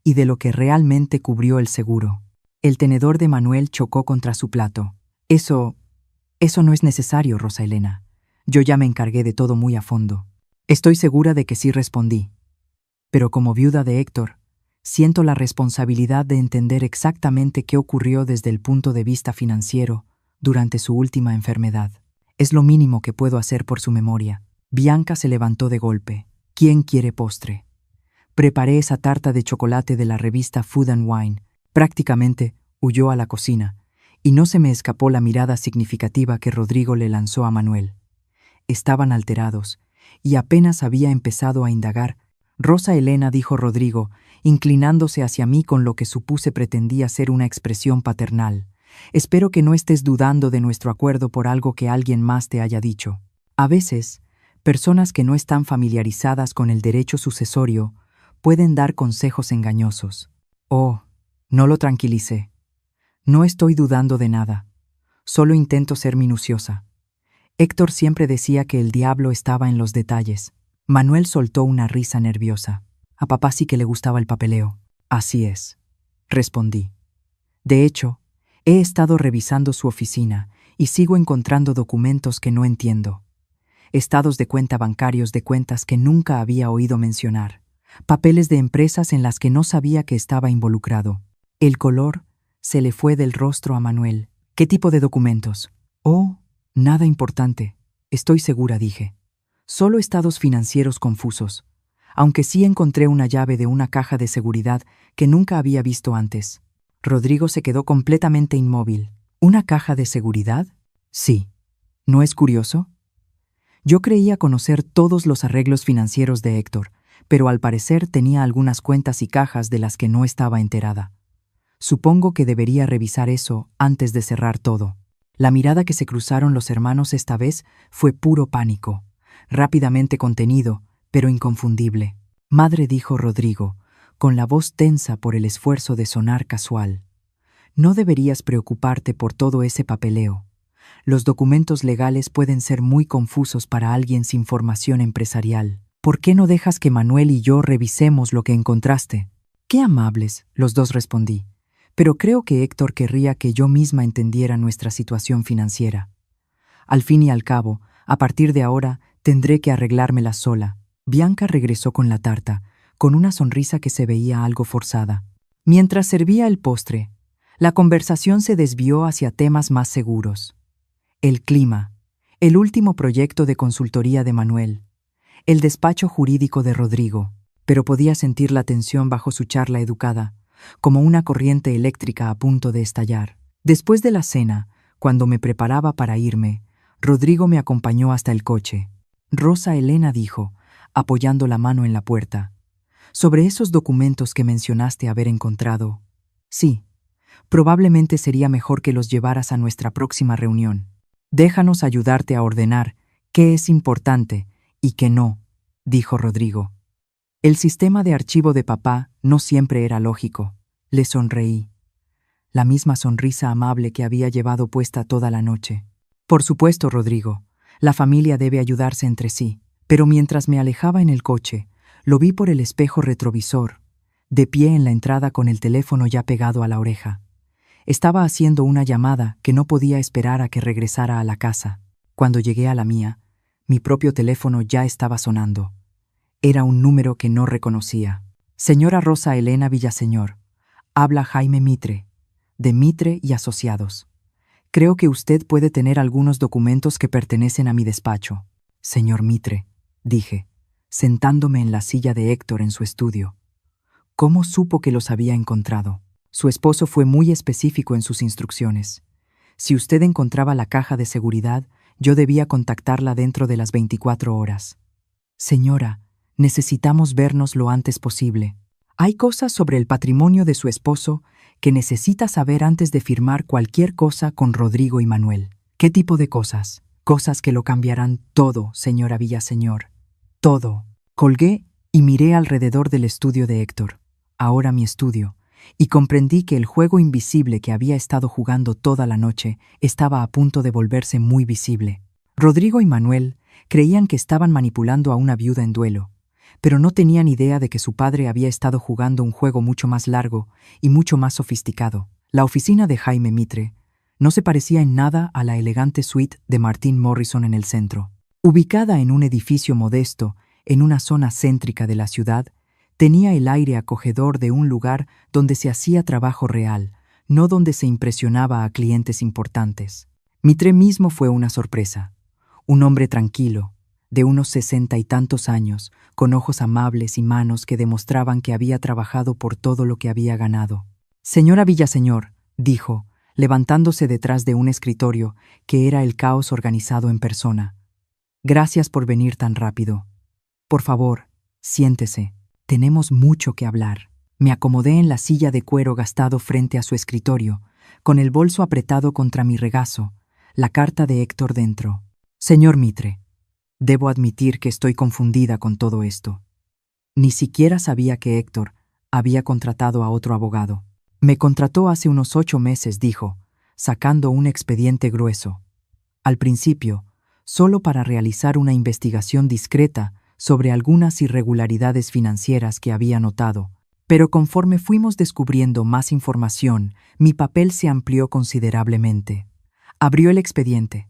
y de lo que realmente cubrió el seguro. El tenedor de Manuel chocó contra su plato. Eso no es necesario, Rosa Elena. Yo ya me encargué de todo muy a fondo. Estoy segura de que sí, respondí. Pero como viuda de Héctor, siento la responsabilidad de entender exactamente qué ocurrió desde el punto de vista financiero durante su última enfermedad. Es lo mínimo que puedo hacer por su memoria. Bianca se levantó de golpe. ¿Quién quiere postre? Preparé esa tarta de chocolate de la revista Food and Wine. Prácticamente huyó a la cocina, y no se me escapó la mirada significativa que Rodrigo le lanzó a Manuel. Estaban alterados, y apenas había empezado a indagar. Rosa Elena, dijo Rodrigo, inclinándose hacia mí con lo que supuse pretendía ser una expresión paternal. Espero que no estés dudando de nuestro acuerdo por algo que alguien más te haya dicho. A veces, personas que no están familiarizadas con el derecho sucesorio pueden dar consejos engañosos. Oh, no lo tranquilicé. No estoy dudando de nada. Solo intento ser minuciosa. Héctor siempre decía que el diablo estaba en los detalles. Manuel soltó una risa nerviosa. A papá sí que le gustaba el papeleo. Así es, respondí. De hecho, he estado revisando su oficina y sigo encontrando documentos que no entiendo. Estados de cuenta bancarios de cuentas que nunca había oído mencionar. Papeles de empresas en las que no sabía que estaba involucrado. El color se le fue del rostro a Manuel. ¿Qué tipo de documentos? Oh, nada importante. Estoy segura, dije. Solo estados financieros confusos, aunque sí encontré una llave de una caja de seguridad que nunca había visto antes. Rodrigo se quedó completamente inmóvil. ¿Una caja de seguridad? Sí. ¿No es curioso? Yo creía conocer todos los arreglos financieros de Héctor, pero al parecer tenía algunas cuentas y cajas de las que no estaba enterada. Supongo que debería revisar eso antes de cerrar todo. La mirada que se cruzaron los hermanos esta vez fue puro pánico, rápidamente contenido, pero inconfundible. Madre, dijo Rodrigo, con la voz tensa por el esfuerzo de sonar casual. No deberías preocuparte por todo ese papeleo. Los documentos legales pueden ser muy confusos para alguien sin formación empresarial. ¿Por qué no dejas que Manuel y yo revisemos lo que encontraste? Qué amables, los dos respondí. Pero creo que Héctor querría que yo misma entendiera nuestra situación financiera. Al fin y al cabo, a partir de ahora, tendré que arreglármela sola. Bianca regresó con la tarta, con una sonrisa que se veía algo forzada. Mientras servía el postre, la conversación se desvió hacia temas más seguros. El clima, el último proyecto de consultoría de Manuel, el despacho jurídico de Rodrigo, pero podía sentir la tensión bajo su charla educada, como una corriente eléctrica a punto de estallar. Después de la cena, cuando me preparaba para irme, Rodrigo me acompañó hasta el coche. Rosa Elena dijo, apoyando la mano en la puerta: sobre esos documentos que mencionaste haber encontrado. Sí, probablemente sería mejor que los llevaras a nuestra próxima reunión. Déjanos ayudarte a ordenar qué es importante y qué no, dijo Rodrigo. El sistema de archivo de papá no siempre era lógico. Le sonreí. La misma sonrisa amable que había llevado puesta toda la noche. Por supuesto, Rodrigo, la familia debe ayudarse entre sí. Pero mientras me alejaba en el coche, lo vi por el espejo retrovisor, de pie en la entrada con el teléfono ya pegado a la oreja. Estaba haciendo una llamada que no podía esperar a que regresara a la casa. Cuando llegué a la mía, mi propio teléfono ya estaba sonando. Era un número que no reconocía. Señora Rosa Elena Villaseñor, habla Jaime Mitre, de Mitre y Asociados. Creo que usted puede tener algunos documentos que pertenecen a mi despacho. Señor Mitre, dije, sentándome en la silla de Héctor en su estudio. ¿Cómo supo que los había encontrado? Su esposo fue muy específico en sus instrucciones. Si usted encontraba la caja de seguridad, yo debía contactarla dentro de las 24 horas. Señora, necesitamos vernos lo antes posible. Hay cosas sobre el patrimonio de su esposo que necesita saber antes de firmar cualquier cosa con Rodrigo y Manuel. ¿Qué tipo de cosas? Cosas que lo cambiarán todo, señora Villaseñor. Todo. Colgué y miré alrededor del estudio de Héctor, ahora mi estudio, y comprendí que el juego invisible que había estado jugando toda la noche estaba a punto de volverse muy visible. Rodrigo y Manuel creían que estaban manipulando a una viuda en duelo, pero no tenían idea de que su padre había estado jugando un juego mucho más largo y mucho más sofisticado. La oficina de Jaime Mitre no se parecía en nada a la elegante suite de Martin Morrison en el centro. Ubicada en un edificio modesto, en una zona céntrica de la ciudad, tenía el aire acogedor de un lugar donde se hacía trabajo real, no donde se impresionaba a clientes importantes. Mitre mismo fue una sorpresa. Un hombre tranquilo, de unos 60 y tantos años, con ojos amables y manos que demostraban que había trabajado por todo lo que había ganado. Señora Villaseñor, dijo, levantándose detrás de un escritorio que era el caos organizado en persona. Gracias por venir tan rápido. Por favor, siéntese. Tenemos mucho que hablar. Me acomodé en la silla de cuero gastado frente a su escritorio, con el bolso apretado contra mi regazo, la carta de Héctor dentro. Señor Mitre, debo admitir que estoy confundida con todo esto. Ni siquiera sabía que Héctor había contratado a otro abogado. Me contrató hace unos 8 meses, dijo, sacando un expediente grueso. Al principio, solo para realizar una investigación discreta sobre algunas irregularidades financieras que había notado, pero conforme fuimos descubriendo más información, mi papel se amplió considerablemente. Abrió el expediente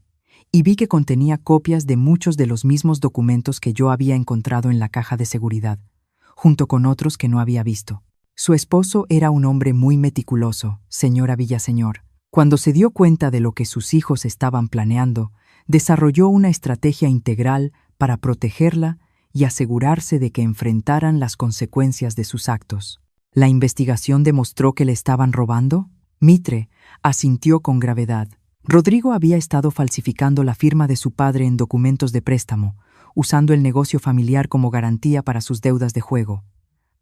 y vi que contenía copias de muchos de los mismos documentos que yo había encontrado en la caja de seguridad, junto con otros que no había visto. Su esposo era un hombre muy meticuloso, señora Villaseñor. Cuando se dio cuenta de lo que sus hijos estaban planeando, desarrolló una estrategia integral para protegerla y asegurarse de que enfrentaran las consecuencias de sus actos. ¿La investigación demostró que le estaban robando? Mitre asintió con gravedad. Rodrigo había estado falsificando la firma de su padre en documentos de préstamo, usando el negocio familiar como garantía para sus deudas de juego.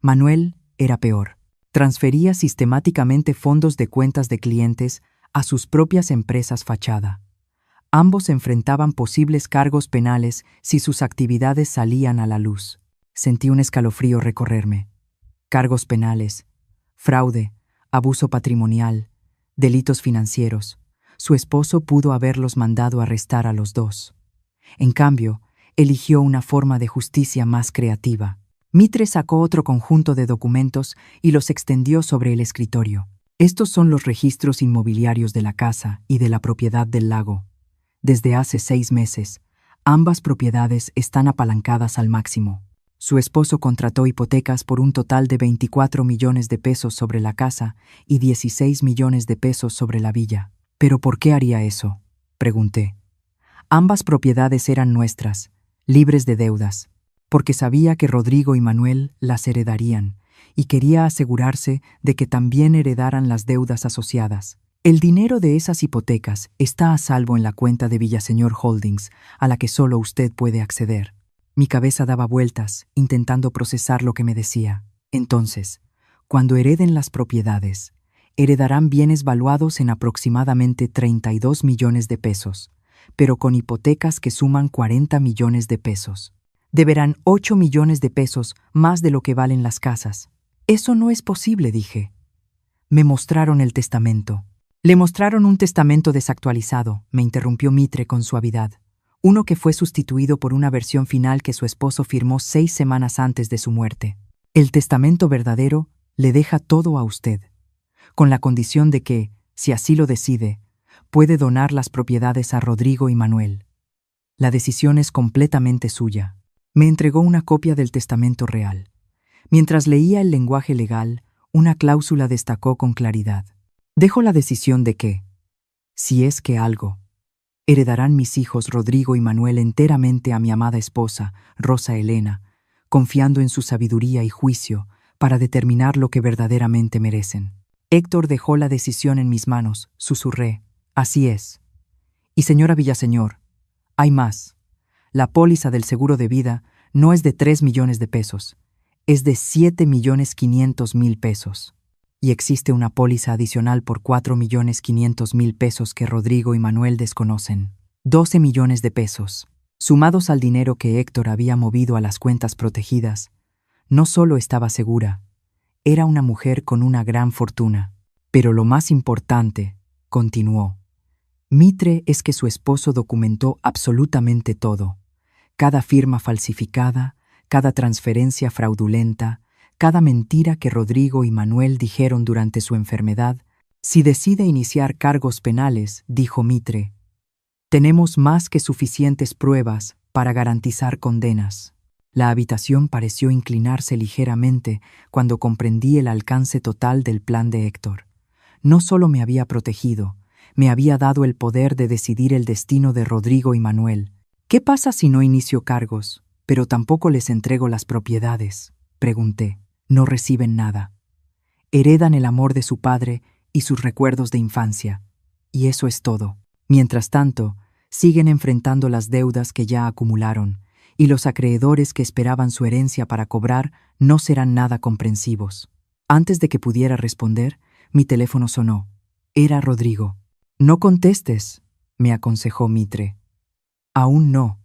Manuel era peor. Transfería sistemáticamente fondos de cuentas de clientes a sus propias empresas fachada. Ambos enfrentaban posibles cargos penales si sus actividades salían a la luz. Sentí un escalofrío recorrerme. Cargos penales, fraude, abuso patrimonial, delitos financieros. Su esposo pudo haberlos mandado arrestar a los dos. En cambio, eligió una forma de justicia más creativa. Mitre sacó otro conjunto de documentos y los extendió sobre el escritorio. Estos son los registros inmobiliarios de la casa y de la propiedad del lago. Desde hace 6 meses, ambas propiedades están apalancadas al máximo. Su esposo contrató hipotecas por un total de 24 millones de pesos sobre la casa y 16 millones de pesos sobre la villa. ¿Pero por qué haría eso?, pregunté. Ambas propiedades eran nuestras, libres de deudas, porque sabía que Rodrigo y Manuel las heredarían y quería asegurarse de que también heredaran las deudas asociadas. El dinero de esas hipotecas está a salvo en la cuenta de Villaseñor Holdings, a la que solo usted puede acceder. Mi cabeza daba vueltas, intentando procesar lo que me decía. Entonces, cuando hereden las propiedades, heredarán bienes valuados en aproximadamente 32 millones de pesos, pero con hipotecas que suman 40 millones de pesos. Deberán 8 millones de pesos más de lo que valen las casas. Eso no es posible, dije. Me mostraron el testamento. Le mostraron un testamento desactualizado, me interrumpió Mitre con suavidad. Uno que fue sustituido por una versión final que su esposo firmó 6 semanas antes de su muerte. El testamento verdadero le deja todo a usted, con la condición de que, si así lo decide, puede donar las propiedades a Rodrigo y Manuel. La decisión es completamente suya. Me entregó una copia del testamento real. Mientras leía el lenguaje legal, una cláusula destacó con claridad. Dejo la decisión de que, si es que algo, heredarán mis hijos Rodrigo y Manuel enteramente a mi amada esposa, Rosa Elena, confiando en su sabiduría y juicio para determinar lo que verdaderamente merecen. Héctor dejó la decisión en mis manos, susurré. Así es. Y señora Villaseñor, hay más. La póliza del seguro de vida no es de 3 millones de pesos, es de 7.500.000 pesos. Y existe una póliza adicional por 4.500.000 pesos que Rodrigo y Manuel desconocen. 12 millones de pesos. Sumados al dinero que Héctor había movido a las cuentas protegidas, no solo estaba segura, era una mujer con una gran fortuna. Pero lo más importante, continuó, Mitre, es que su esposo documentó absolutamente todo. Cada firma falsificada, cada transferencia fraudulenta, cada mentira que Rodrigo y Manuel dijeron durante su enfermedad. Si decide iniciar cargos penales, dijo Mitre, tenemos más que suficientes pruebas para garantizar condenas. La habitación pareció inclinarse ligeramente cuando comprendí el alcance total del plan de Héctor. No solo me había protegido, me había dado el poder de decidir el destino de Rodrigo y Manuel. ¿Qué pasa si no inicio cargos, pero tampoco les entrego las propiedades?, pregunté. No reciben nada. Heredan el amor de su padre y sus recuerdos de infancia. Y eso es todo. Mientras tanto, siguen enfrentando las deudas que ya acumularon, y los acreedores que esperaban su herencia para cobrar no serán nada comprensivos. Antes de que pudiera responder, mi teléfono sonó. Era Rodrigo. No contestes, me aconsejó Mitre. Aún no.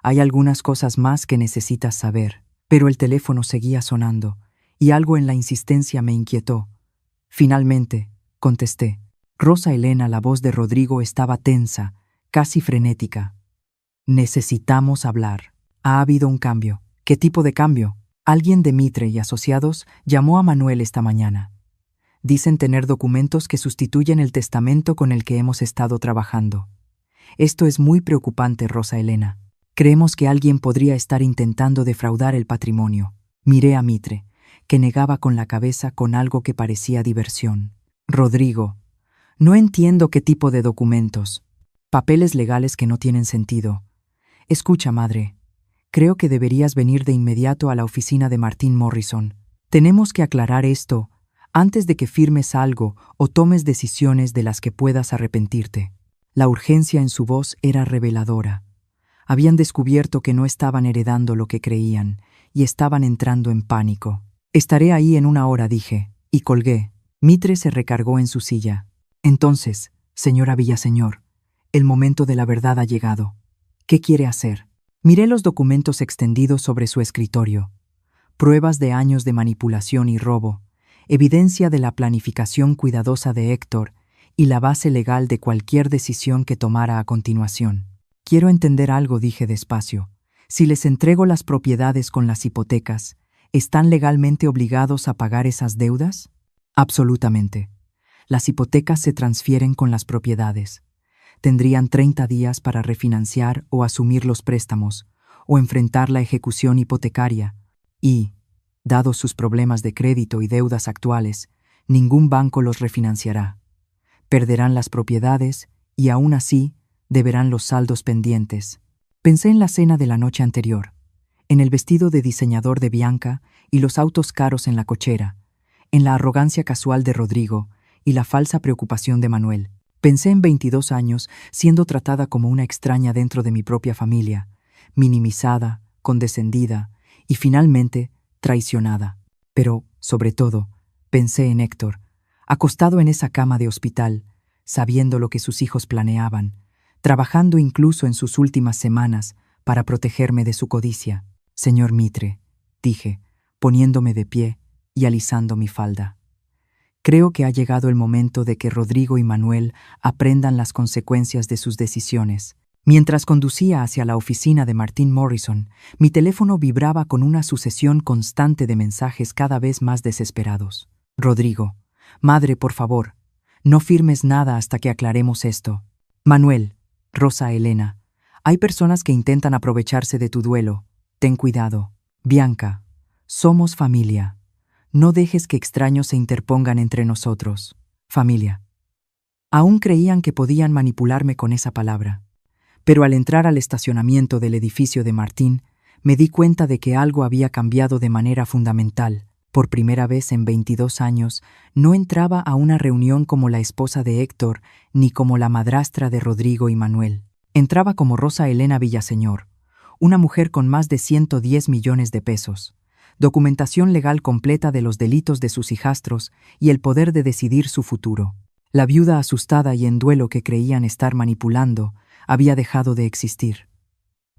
Hay algunas cosas más que necesitas saber. Pero el teléfono seguía sonando, y algo en la insistencia me inquietó. Finalmente, contesté. Rosa Elena, la voz de Rodrigo estaba tensa, casi frenética. Necesitamos hablar. Ha habido un cambio. ¿Qué tipo de cambio? Alguien de Mitre y Asociados llamó a Manuel esta mañana. Dicen tener documentos que sustituyen el testamento con el que hemos estado trabajando. Esto es muy preocupante, Rosa Elena. Creemos que alguien podría estar intentando defraudar el patrimonio. Miré a Mitre, que negaba con la cabeza con algo que parecía diversión. Rodrigo, no entiendo qué tipo de documentos. Papeles legales que no tienen sentido. Escucha, madre. Creo que deberías venir de inmediato a la oficina de Martin Morrison. Tenemos que aclarar esto antes de que firmes algo o tomes decisiones de las que puedas arrepentirte. La urgencia en su voz era reveladora. Habían descubierto que no estaban heredando lo que creían y estaban entrando en pánico. Estaré ahí en 1 hora, dije, y colgué. Mitre se recargó en su silla. Entonces, señora Villaseñor, el momento de la verdad ha llegado. ¿Qué quiere hacer? Miré los documentos extendidos sobre su escritorio. Pruebas de años de manipulación y robo, evidencia de la planificación cuidadosa de Héctor y la base legal de cualquier decisión que tomara a continuación. Quiero entender algo, dije despacio. Si les entrego las propiedades con las hipotecas, ¿están legalmente obligados a pagar esas deudas? Absolutamente. Las hipotecas se transfieren con las propiedades. Tendrían 30 días para refinanciar o asumir los préstamos, o enfrentar la ejecución hipotecaria, y, dados sus problemas de crédito y deudas actuales, ningún banco los refinanciará. Perderán las propiedades y, aún así, deberán los saldos pendientes. Pensé en la cena de la noche anterior. en el vestido de diseñador de Bianca y los autos caros en la cochera, en la arrogancia casual de Rodrigo y la falsa preocupación de Manuel. Pensé en 22 años siendo tratada como una extraña dentro de mi propia familia, minimizada, condescendida y finalmente traicionada. Pero, sobre todo, pensé en Héctor, acostado en esa cama de hospital, sabiendo lo que sus hijos planeaban, trabajando incluso en sus últimas semanas para protegerme de su codicia. Señor Mitre, dije, poniéndome de pie y alisando mi falda. Creo que ha llegado el momento de que Rodrigo y Manuel aprendan las consecuencias de sus decisiones. Mientras conducía hacia la oficina de Martin Morrison, mi teléfono vibraba con una sucesión constante de mensajes cada vez más desesperados. Rodrigo, madre, por favor, no firmes nada hasta que aclaremos esto. Manuel, Rosa Elena, hay personas que intentan aprovecharse de tu duelo. Ten cuidado. Bianca, somos familia. No dejes que extraños se interpongan entre nosotros. Familia. Aún creían que podían manipularme con esa palabra. Pero al entrar al estacionamiento del edificio de Martín, me di cuenta de que algo había cambiado de manera fundamental. Por primera vez en 22 años, no entraba a una reunión como la esposa de Héctor ni como la madrastra de Rodrigo y Manuel. Entraba como Rosa Elena Villaseñor, una mujer con más de 110 millones de pesos, documentación legal completa de los delitos de sus hijastros y el poder de decidir su futuro. La viuda asustada y en duelo que creían estar manipulando había dejado de existir.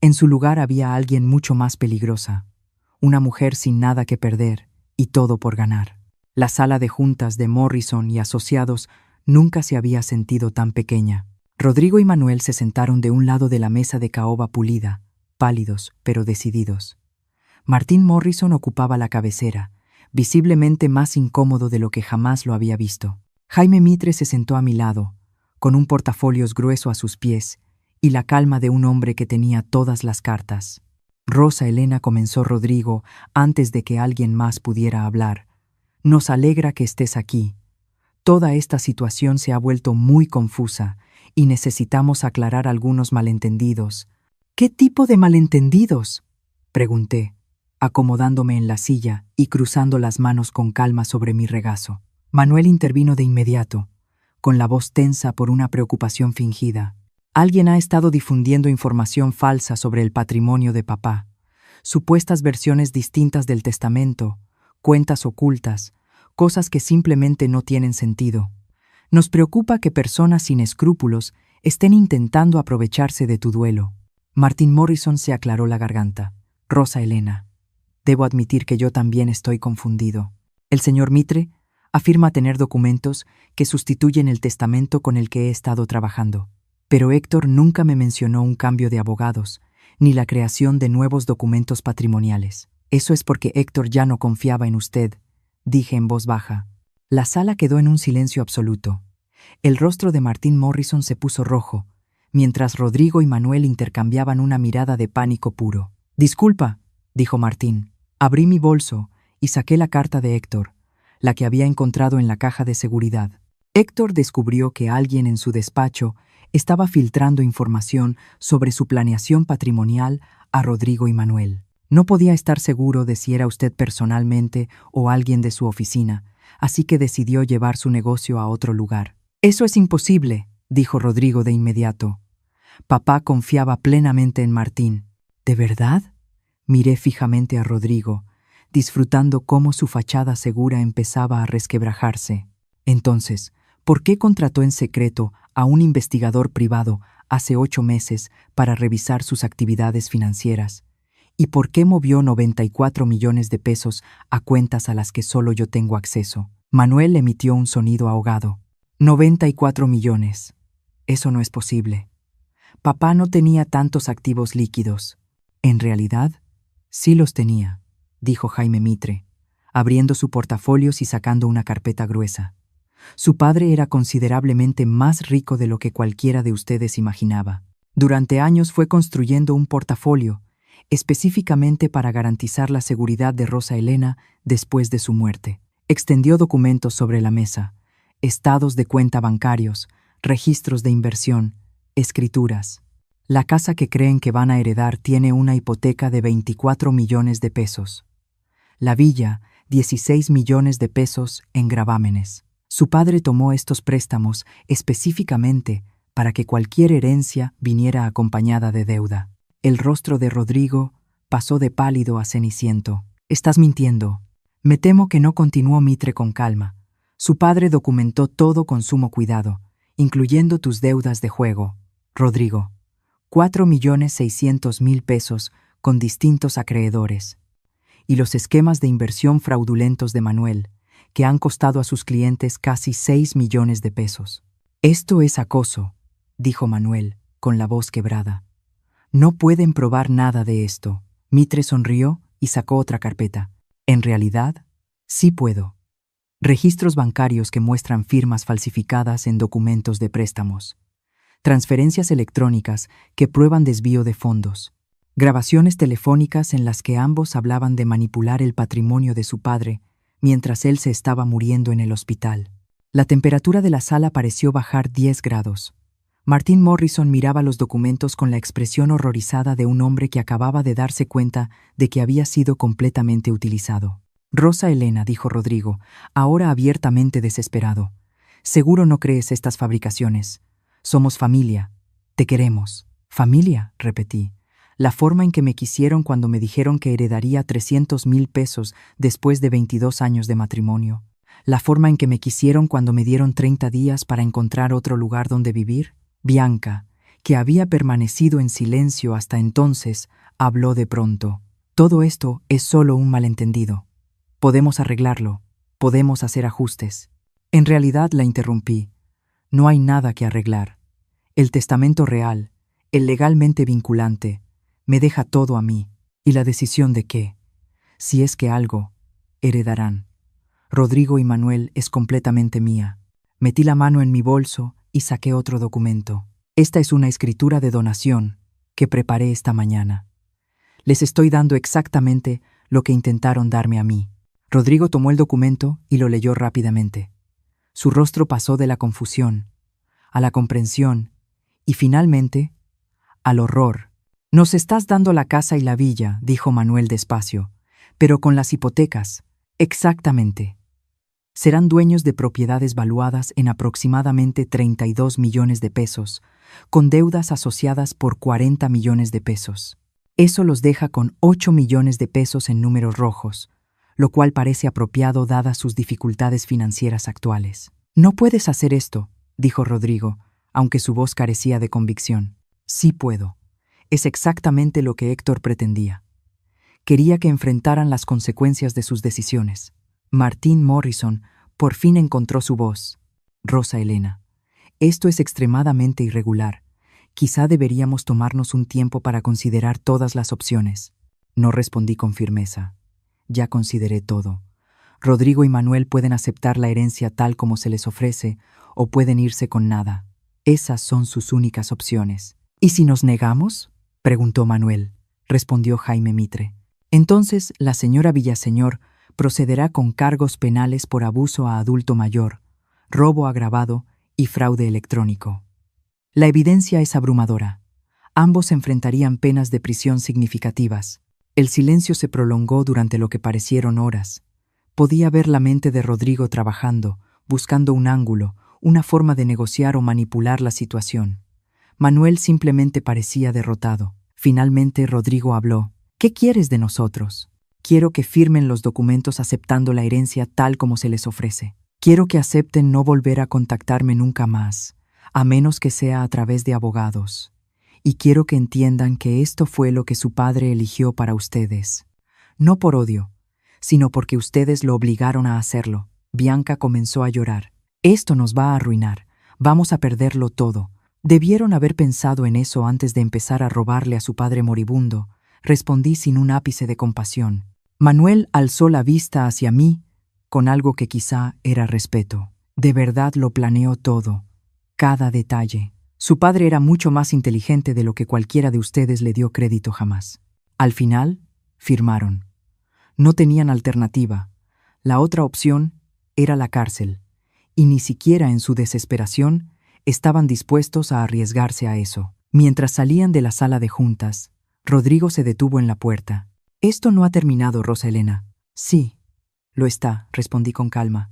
En su lugar había alguien mucho más peligrosa, una mujer sin nada que perder y todo por ganar. La sala de juntas de Morrison y asociados nunca se había sentido tan pequeña. Rodrigo y Manuel se sentaron de un lado de la mesa de caoba pulida, pálidos pero decididos. Martin Morrison ocupaba la cabecera, visiblemente más incómodo de lo que jamás lo había visto. Jaime Mitre se sentó a mi lado, con un portafolios grueso a sus pies y la calma de un hombre que tenía todas las cartas. Rosa Elena, comenzó Rodrigo antes de que alguien más pudiera hablar. Nos alegra que estés aquí. Toda esta situación se ha vuelto muy confusa y necesitamos aclarar algunos malentendidos. ¿Qué tipo de malentendidos?, pregunté, acomodándome en la silla y cruzando las manos con calma sobre mi regazo. Manuel intervino de inmediato, con la voz tensa por una preocupación fingida. Alguien ha estado difundiendo información falsa sobre el patrimonio de papá, supuestas versiones distintas del testamento, cuentas ocultas, cosas que simplemente no tienen sentido. Nos preocupa que personas sin escrúpulos estén intentando aprovecharse de tu duelo. Martin Morrison se aclaró la garganta. Rosa Elena, debo admitir que yo también estoy confundido. El señor Mitre afirma tener documentos que sustituyen el testamento con el que he estado trabajando. Pero Héctor nunca me mencionó un cambio de abogados, ni la creación de nuevos documentos patrimoniales. Eso es porque Héctor ya no confiaba en usted, dije en voz baja. La sala quedó en un silencio absoluto. El rostro de Martin Morrison se puso rojo, mientras Rodrigo y Manuel intercambiaban una mirada de pánico puro. Disculpa, dijo Martín. Abrí mi bolso y saqué la carta de Héctor, la que había encontrado en la caja de seguridad. Héctor descubrió que alguien en su despacho estaba filtrando información sobre su planeación patrimonial a Rodrigo y Manuel. No podía estar seguro de si era usted personalmente o alguien de su oficina, así que decidió llevar su negocio a otro lugar. Eso es imposible, dijo Rodrigo de inmediato. Papá confiaba plenamente en Martín. ¿De verdad? Miré fijamente a Rodrigo, disfrutando cómo su fachada segura empezaba a resquebrajarse. Entonces, ¿por qué contrató en secreto a un investigador privado hace 8 meses para revisar sus actividades financieras? ¿Y por qué movió 94 millones de pesos a cuentas a las que solo yo tengo acceso? Manuel emitió un sonido ahogado. 94 millones. Eso no es posible. Papá no tenía tantos activos líquidos. En realidad, sí los tenía, dijo Jaime Mitre, abriendo su portafolios y sacando una carpeta gruesa. Su padre era considerablemente más rico de lo que cualquiera de ustedes imaginaba. Durante años fue construyendo un portafolio, específicamente para garantizar la seguridad de Rosa Elena después de su muerte. Extendió documentos sobre la mesa, estados de cuenta bancarios, registros de inversión, escrituras. La casa que creen que van a heredar tiene una hipoteca de 24 millones de pesos. La villa, 16 millones de pesos en gravámenes. Su padre tomó estos préstamos específicamente para que cualquier herencia viniera acompañada de deuda. El rostro de Rodrigo pasó de pálido a ceniciento. «Estás mintiendo». «Me temo que no», continuó Mitre con calma. «Su padre documentó todo con sumo cuidado, incluyendo tus deudas de juego, Rodrigo. 4.600.000 pesos con distintos acreedores. Y los esquemas de inversión fraudulentos de Manuel, que han costado a sus clientes casi 6 millones de pesos. «Esto es acoso», dijo Manuel, con la voz quebrada. «No pueden probar nada de esto». Mitre sonrió y sacó otra carpeta. «En realidad, sí puedo. Registros bancarios que muestran firmas falsificadas en documentos de préstamos. Transferencias electrónicas que prueban desvío de fondos. Grabaciones telefónicas en las que ambos hablaban de manipular el patrimonio de su padre mientras él se estaba muriendo en el hospital». La temperatura de la sala pareció bajar 10 grados. Martin Morrison miraba los documentos con la expresión horrorizada de un hombre que acababa de darse cuenta de que había sido completamente utilizado. «Rosa Elena», dijo Rodrigo, ahora abiertamente desesperado. «Seguro no crees estas fabricaciones. Somos familia. Te queremos». «¿Familia?», repetí. «La forma en que me quisieron cuando me dijeron que heredaría 300.000 pesos después de 22 años de matrimonio. La forma en que me quisieron cuando me dieron 30 días para encontrar otro lugar donde vivir». Bianca, que había permanecido en silencio hasta entonces, habló de pronto. «Todo esto es solo un malentendido. Podemos arreglarlo. Podemos hacer ajustes». En realidad, la interrumpí. «No hay nada que arreglar. El testamento real, el legalmente vinculante, me deja todo a mí. ¿Y la decisión de qué? Si es que algo, heredarán. Rodrigo y Manuel es completamente mía». Metí la mano en mi bolso y saqué otro documento. «Esta es una escritura de donación que preparé esta mañana. Les estoy dando exactamente lo que intentaron darme a mí». Rodrigo tomó el documento y lo leyó rápidamente. Su rostro pasó de la confusión a la comprensión y finalmente al horror. «Nos estás dando la casa y la villa», dijo Manuel despacio, «pero con las hipotecas». «Exactamente. Serán dueños de propiedades valuadas en aproximadamente 32 millones de pesos, con deudas asociadas por 40 millones de pesos. Eso los deja con 8 millones de pesos en números rojos, lo cual parece apropiado dadas sus dificultades financieras actuales». «No puedes hacer esto», dijo Rodrigo, aunque su voz carecía de convicción. «Sí puedo. Es exactamente lo que Héctor pretendía. Quería que enfrentaran las consecuencias de sus decisiones». Martin Morrison por fin encontró su voz. «Rosa Elena, esto es extremadamente irregular. Quizá deberíamos tomarnos un tiempo para considerar todas las opciones». No respondí con firmeza. Ya consideré todo. Rodrigo y Manuel pueden aceptar la herencia tal como se les ofrece o pueden irse con nada. Esas son sus únicas opciones. «¿Y si nos negamos?», preguntó Manuel. Respondió Jaime Mitre. «Entonces la señora Villaseñor procederá con cargos penales por abuso a adulto mayor, robo agravado y fraude electrónico. La evidencia es abrumadora. Ambos enfrentarían penas de prisión significativas». El silencio se prolongó durante lo que parecieron horas. Podía ver la mente de Rodrigo trabajando, buscando un ángulo, una forma de negociar o manipular la situación. Manuel simplemente parecía derrotado. Finalmente Rodrigo habló. «¿Qué quieres de nosotros?» «Quiero que firmen los documentos aceptando la herencia tal como se les ofrece. Quiero que acepten no volver a contactarme nunca más, a menos que sea a través de abogados. Y quiero que entiendan que esto fue lo que su padre eligió para ustedes. No por odio, sino porque ustedes lo obligaron a hacerlo». Bianca comenzó a llorar. «Esto nos va a arruinar. Vamos a perderlo todo. Debieron haber pensado en eso antes de empezar a robarle a su padre moribundo», respondí sin un ápice de compasión. Manuel alzó la vista hacia mí con algo que quizá era respeto. «De verdad lo planeó todo, cada detalle. Su padre era mucho más inteligente de lo que cualquiera de ustedes le dio crédito jamás». Al final, firmaron. No tenían alternativa. La otra opción era la cárcel, y ni siquiera en su desesperación estaban dispuestos a arriesgarse a eso. Mientras salían de la sala de juntas, Rodrigo se detuvo en la puerta. «Esto no ha terminado, Rosa Elena». «Sí, lo está», respondí con calma.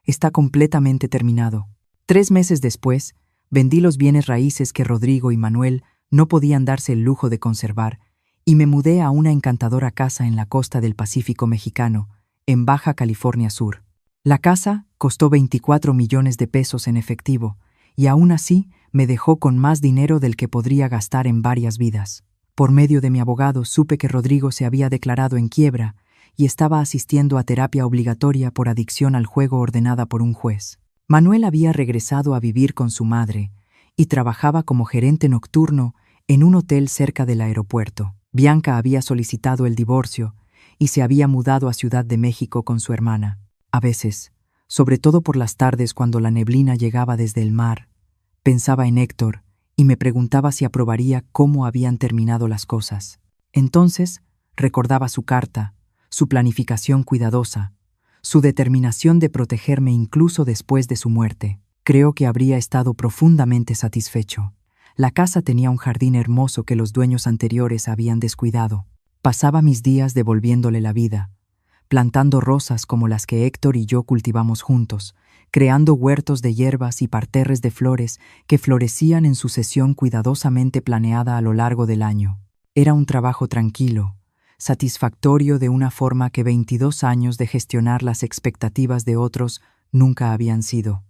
«Está completamente terminado». 3 meses después, vendí los bienes raíces que Rodrigo y Manuel no podían darse el lujo de conservar y me mudé a una encantadora casa en la costa del Pacífico mexicano, en Baja California Sur. La casa costó 24 millones de pesos en efectivo y aún así me dejó con más dinero del que podría gastar en varias vidas. Por medio de mi abogado supe que Rodrigo se había declarado en quiebra y estaba asistiendo a terapia obligatoria por adicción al juego ordenada por un juez. Manuel había regresado a vivir con su madre y trabajaba como gerente nocturno en un hotel cerca del aeropuerto. Bianca había solicitado el divorcio y se había mudado a Ciudad de México con su hermana. A veces, sobre todo por las tardes cuando la neblina llegaba desde el mar, pensaba en Héctor y me preguntaba si aprobaría cómo habían terminado las cosas. Entonces, recordaba su carta, su planificación cuidadosa, su determinación de protegerme incluso después de su muerte. Creo que habría estado profundamente satisfecho. La casa tenía un jardín hermoso que los dueños anteriores habían descuidado. Pasaba mis días devolviéndole la vida, plantando rosas como las que Héctor y yo cultivamos juntos, creando huertos de hierbas y parterres de flores que florecían en sucesión cuidadosamente planeada a lo largo del año. Era un trabajo tranquilo, satisfactorio de una forma que 22 años de gestionar las expectativas de otros nunca habían sido.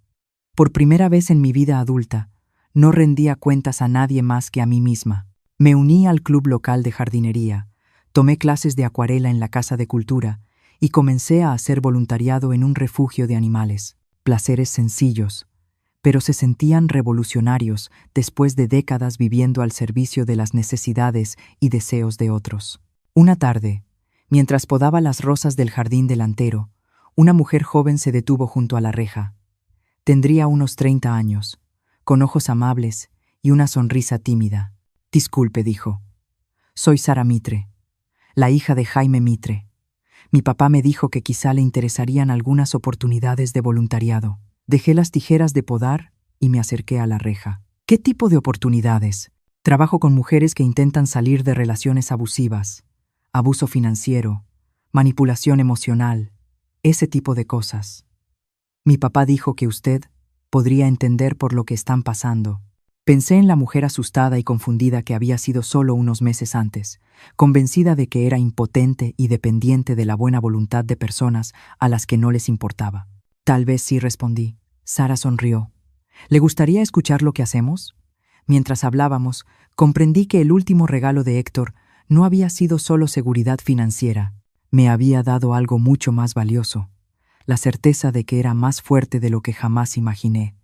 Por primera vez en mi vida adulta, no rendía cuentas a nadie más que a mí misma. Me uní al club local de jardinería, tomé clases de acuarela en la Casa de Cultura y comencé a hacer voluntariado en un refugio de animales. Placeres sencillos, pero se sentían revolucionarios después de décadas viviendo al servicio de las necesidades y deseos de otros. Una tarde, mientras podaba las rosas del jardín delantero, una mujer joven se detuvo junto a la reja. Tendría unos 30 años, con ojos amables y una sonrisa tímida. «Disculpe», dijo. «Soy Sara Mitre, la hija de Jaime Mitre. Mi papá me dijo que quizá le interesarían algunas oportunidades de voluntariado». Dejé las tijeras de podar y me acerqué a la reja. «¿Qué tipo de oportunidades?» «Trabajo con mujeres que intentan salir de relaciones abusivas, abuso financiero, manipulación emocional, ese tipo de cosas. Mi papá dijo que usted podría entender por lo que están pasando». Pensé en la mujer asustada y confundida que había sido solo unos meses antes, convencida de que era impotente y dependiente de la buena voluntad de personas a las que no les importaba. «Tal vez sí», respondí. Sara sonrió. «¿Le gustaría escuchar lo que hacemos?» Mientras hablábamos, comprendí que el último regalo de Héctor no había sido solo seguridad financiera. Me había dado algo mucho más valioso, la certeza de que era más fuerte de lo que jamás imaginé,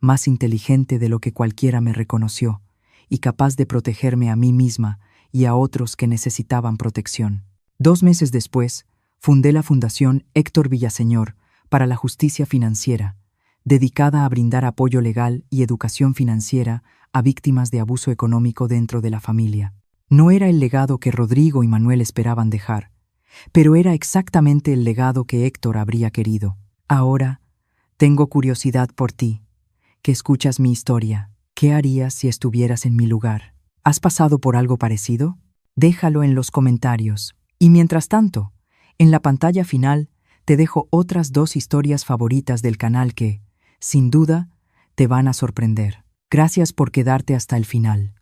más inteligente de lo que cualquiera me reconoció, y capaz de protegerme a mí misma y a otros que necesitaban protección. 2 meses después, fundé la Fundación Héctor Villaseñor para la Justicia Financiera, dedicada a brindar apoyo legal y educación financiera a víctimas de abuso económico dentro de la familia. No era el legado que Rodrigo y Manuel esperaban dejar, pero era exactamente el legado que Héctor habría querido. Ahora, tengo curiosidad por ti, que escuchas mi historia. ¿Qué harías si estuvieras en mi lugar? ¿Has pasado por algo parecido? Déjalo en los comentarios. Y mientras tanto, en la pantalla final te dejo otras 2 historias favoritas del canal que, sin duda, te van a sorprender. Gracias por quedarte hasta el final.